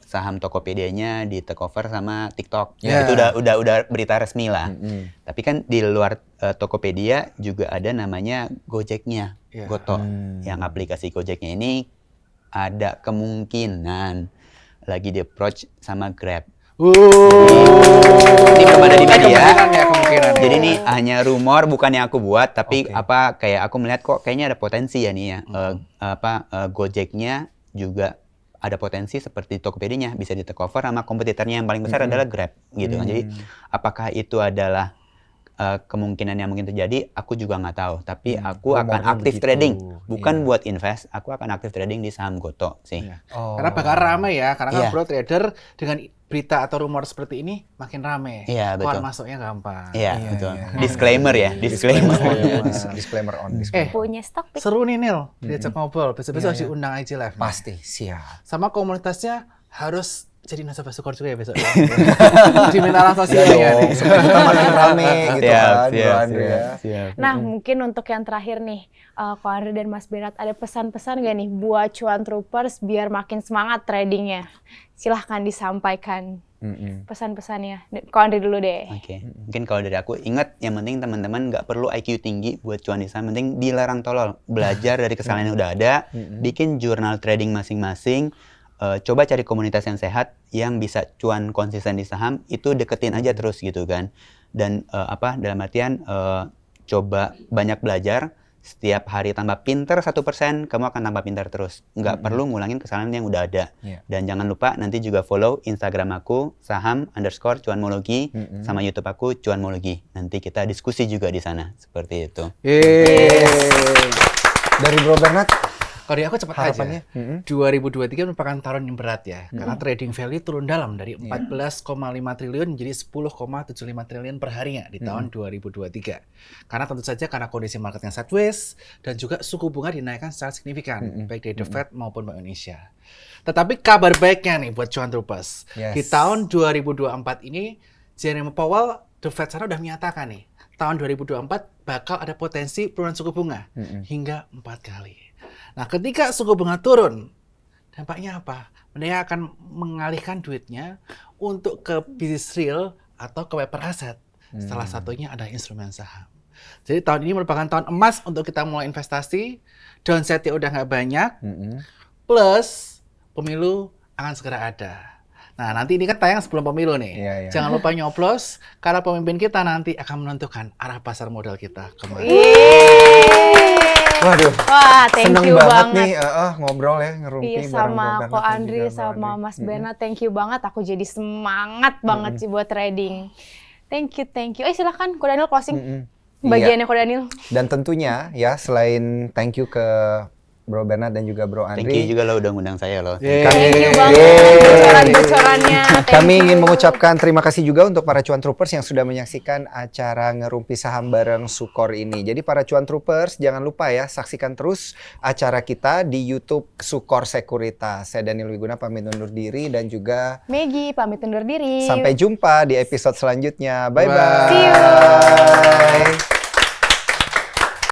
[SPEAKER 1] saham Tokopedia-nya di take over sama TikTok.
[SPEAKER 3] Yeah.
[SPEAKER 1] Itu udah berita resmi lah. Tapi kan di luar Tokopedia juga ada namanya Gojek-nya,
[SPEAKER 4] Yeah.
[SPEAKER 1] Goto. Yang aplikasi Gojek-nya ini ada kemungkinan lagi di-approach sama Grab. Ini belum ada di media.
[SPEAKER 4] Kemungkinan.
[SPEAKER 1] Jadi ini hanya rumor, bukan yang aku buat, tapi kayak aku melihat kok kayaknya ada potensi ya nih ya. Gojek-nya juga ada potensi seperti Tokopedia-nya bisa di take over sama kompetitornya yang paling besar adalah Grab gitu kan. Jadi apakah itu adalah kemungkinan yang mungkin terjadi, aku juga nggak tahu. Tapi aku akan
[SPEAKER 3] rumornya
[SPEAKER 1] aktif
[SPEAKER 3] begitu.
[SPEAKER 1] trading, bukan
[SPEAKER 3] Iya.
[SPEAKER 1] buat invest. Aku akan aktif trading di saham Goto sih.
[SPEAKER 4] Iya.
[SPEAKER 3] Oh.
[SPEAKER 4] Karena bakal ramai ya, karena kan
[SPEAKER 1] Iya.
[SPEAKER 4] bro trader dengan berita atau rumor seperti ini makin rame.
[SPEAKER 1] Iya, betul.
[SPEAKER 4] Keluar masuknya gampang.
[SPEAKER 1] Iya,
[SPEAKER 3] Iya,
[SPEAKER 1] betul.
[SPEAKER 3] iya.
[SPEAKER 1] Disclaimer ya, disclaimer.
[SPEAKER 3] Disclaimer on.
[SPEAKER 2] Punya stok pick.
[SPEAKER 4] Seru nih Nil, diajak ngobrol. Besok-besok harus diundang IG Live.
[SPEAKER 3] Pasti, siap.
[SPEAKER 4] Sama komunitasnya harus jadi nasabah Sukor juga ya besok. Diminta langsung
[SPEAKER 3] Iya
[SPEAKER 4] sosialnya
[SPEAKER 3] dong,
[SPEAKER 4] nih.
[SPEAKER 3] supaya kita makin rame gitu kan, Bro Andri ya.
[SPEAKER 1] siap.
[SPEAKER 2] Nah, mungkin untuk yang terakhir nih, Ko Andri dan Mas Bernard, ada pesan-pesan nggak nih buat cuan troopers biar makin semangat tradingnya? Silahkan disampaikan pesan-pesannya. Ko Andri dulu deh.
[SPEAKER 1] Oke, mungkin kalau dari aku ingat yang penting teman-teman nggak perlu IQ tinggi buat cuan di saham, penting dilarang tolol, belajar dari kesalahan yang udah ada, bikin jurnal trading masing-masing, coba cari komunitas yang sehat yang bisa cuan konsisten di saham, itu deketin aja terus gitu kan. Dan dalam artian coba banyak belajar, setiap hari tambah pinter 1%, kamu akan tambah pinter terus. Nggak perlu ngulangin kesalahan yang udah ada.
[SPEAKER 3] Iya.
[SPEAKER 1] Dan jangan lupa nanti juga follow Instagram aku, saham_cuanmologi, sama YouTube aku, cuanmologi. Nanti kita diskusi juga di sana, seperti itu.
[SPEAKER 3] Dari Bro Bernard,
[SPEAKER 4] Kalau dari aku cepat
[SPEAKER 3] harapannya?
[SPEAKER 4] aja. 2023 merupakan tahun yang berat ya. Karena trading value turun dalam dari 14,5 triliun menjadi 10,75 triliun per harinya di tahun 2023. Karena tentu saja karena kondisi market yang sideways dan juga suku bunga dinaikkan secara signifikan baik dari The Fed maupun Bank Indonesia. Tetapi kabar baiknya nih buat cuan troopers.
[SPEAKER 3] Yes.
[SPEAKER 4] Di tahun 2024 ini Jerome Powell The Fed sana udah menyatakan nih tahun 2024 bakal ada potensi penurunan suku bunga hingga 4 kali. Nah, ketika suku bunga turun, dampaknya apa? Mereka akan mengalihkan duitnya untuk ke bisnis real atau ke paper asset. Salah satunya adalah instrumen saham. Jadi tahun ini merupakan tahun emas untuk kita mulai investasi. Downside-nya udah nggak banyak. Plus, pemilu akan segera ada. Nah, nanti ini kan tayang sebelum pemilu nih.
[SPEAKER 3] Iya, iya.
[SPEAKER 4] Jangan lupa nyoblos, karena pemimpin kita nanti akan menentukan arah pasar modal kita kemana.
[SPEAKER 3] Waduh,
[SPEAKER 2] Wah, thank
[SPEAKER 3] seneng
[SPEAKER 2] you
[SPEAKER 3] banget
[SPEAKER 2] banget.
[SPEAKER 3] nih ngobrol ya, ngerumpi
[SPEAKER 2] Iya,
[SPEAKER 3] bareng
[SPEAKER 2] sama
[SPEAKER 3] Bro Bernard
[SPEAKER 2] Ko
[SPEAKER 3] dan
[SPEAKER 2] Andri,
[SPEAKER 3] juga Bro
[SPEAKER 2] sama
[SPEAKER 3] Andri.
[SPEAKER 2] Mas Bernard, thank you banget. Aku jadi semangat banget sih buat trading. Thank you. Silahkan Ko Daniel closing.
[SPEAKER 3] Iya.
[SPEAKER 2] Bagiannya Ko Daniel.
[SPEAKER 3] Dan tentunya ya selain thank you ke Bro Bernard dan juga Bro
[SPEAKER 1] Thank
[SPEAKER 3] Andri.
[SPEAKER 1] you juga lo udah ngundang saya loh.
[SPEAKER 4] Yeay.
[SPEAKER 2] Thank you banget bocoran-bocorannya. Thank
[SPEAKER 3] Kami
[SPEAKER 2] you.
[SPEAKER 3] ingin mengucapkan terima kasih juga untuk para Cuan Troopers yang sudah menyaksikan acara Ngerumpi Saham bareng Sukor ini. Jadi para Cuan Troopers jangan lupa ya, saksikan terus acara kita di YouTube Sukor Sekuritas. Saya Daniel Wiguna pamit undur diri dan juga
[SPEAKER 2] Maggie pamit undur diri.
[SPEAKER 3] sampai jumpa di episode selanjutnya. Bye
[SPEAKER 4] Bye.
[SPEAKER 3] bye.
[SPEAKER 2] See you.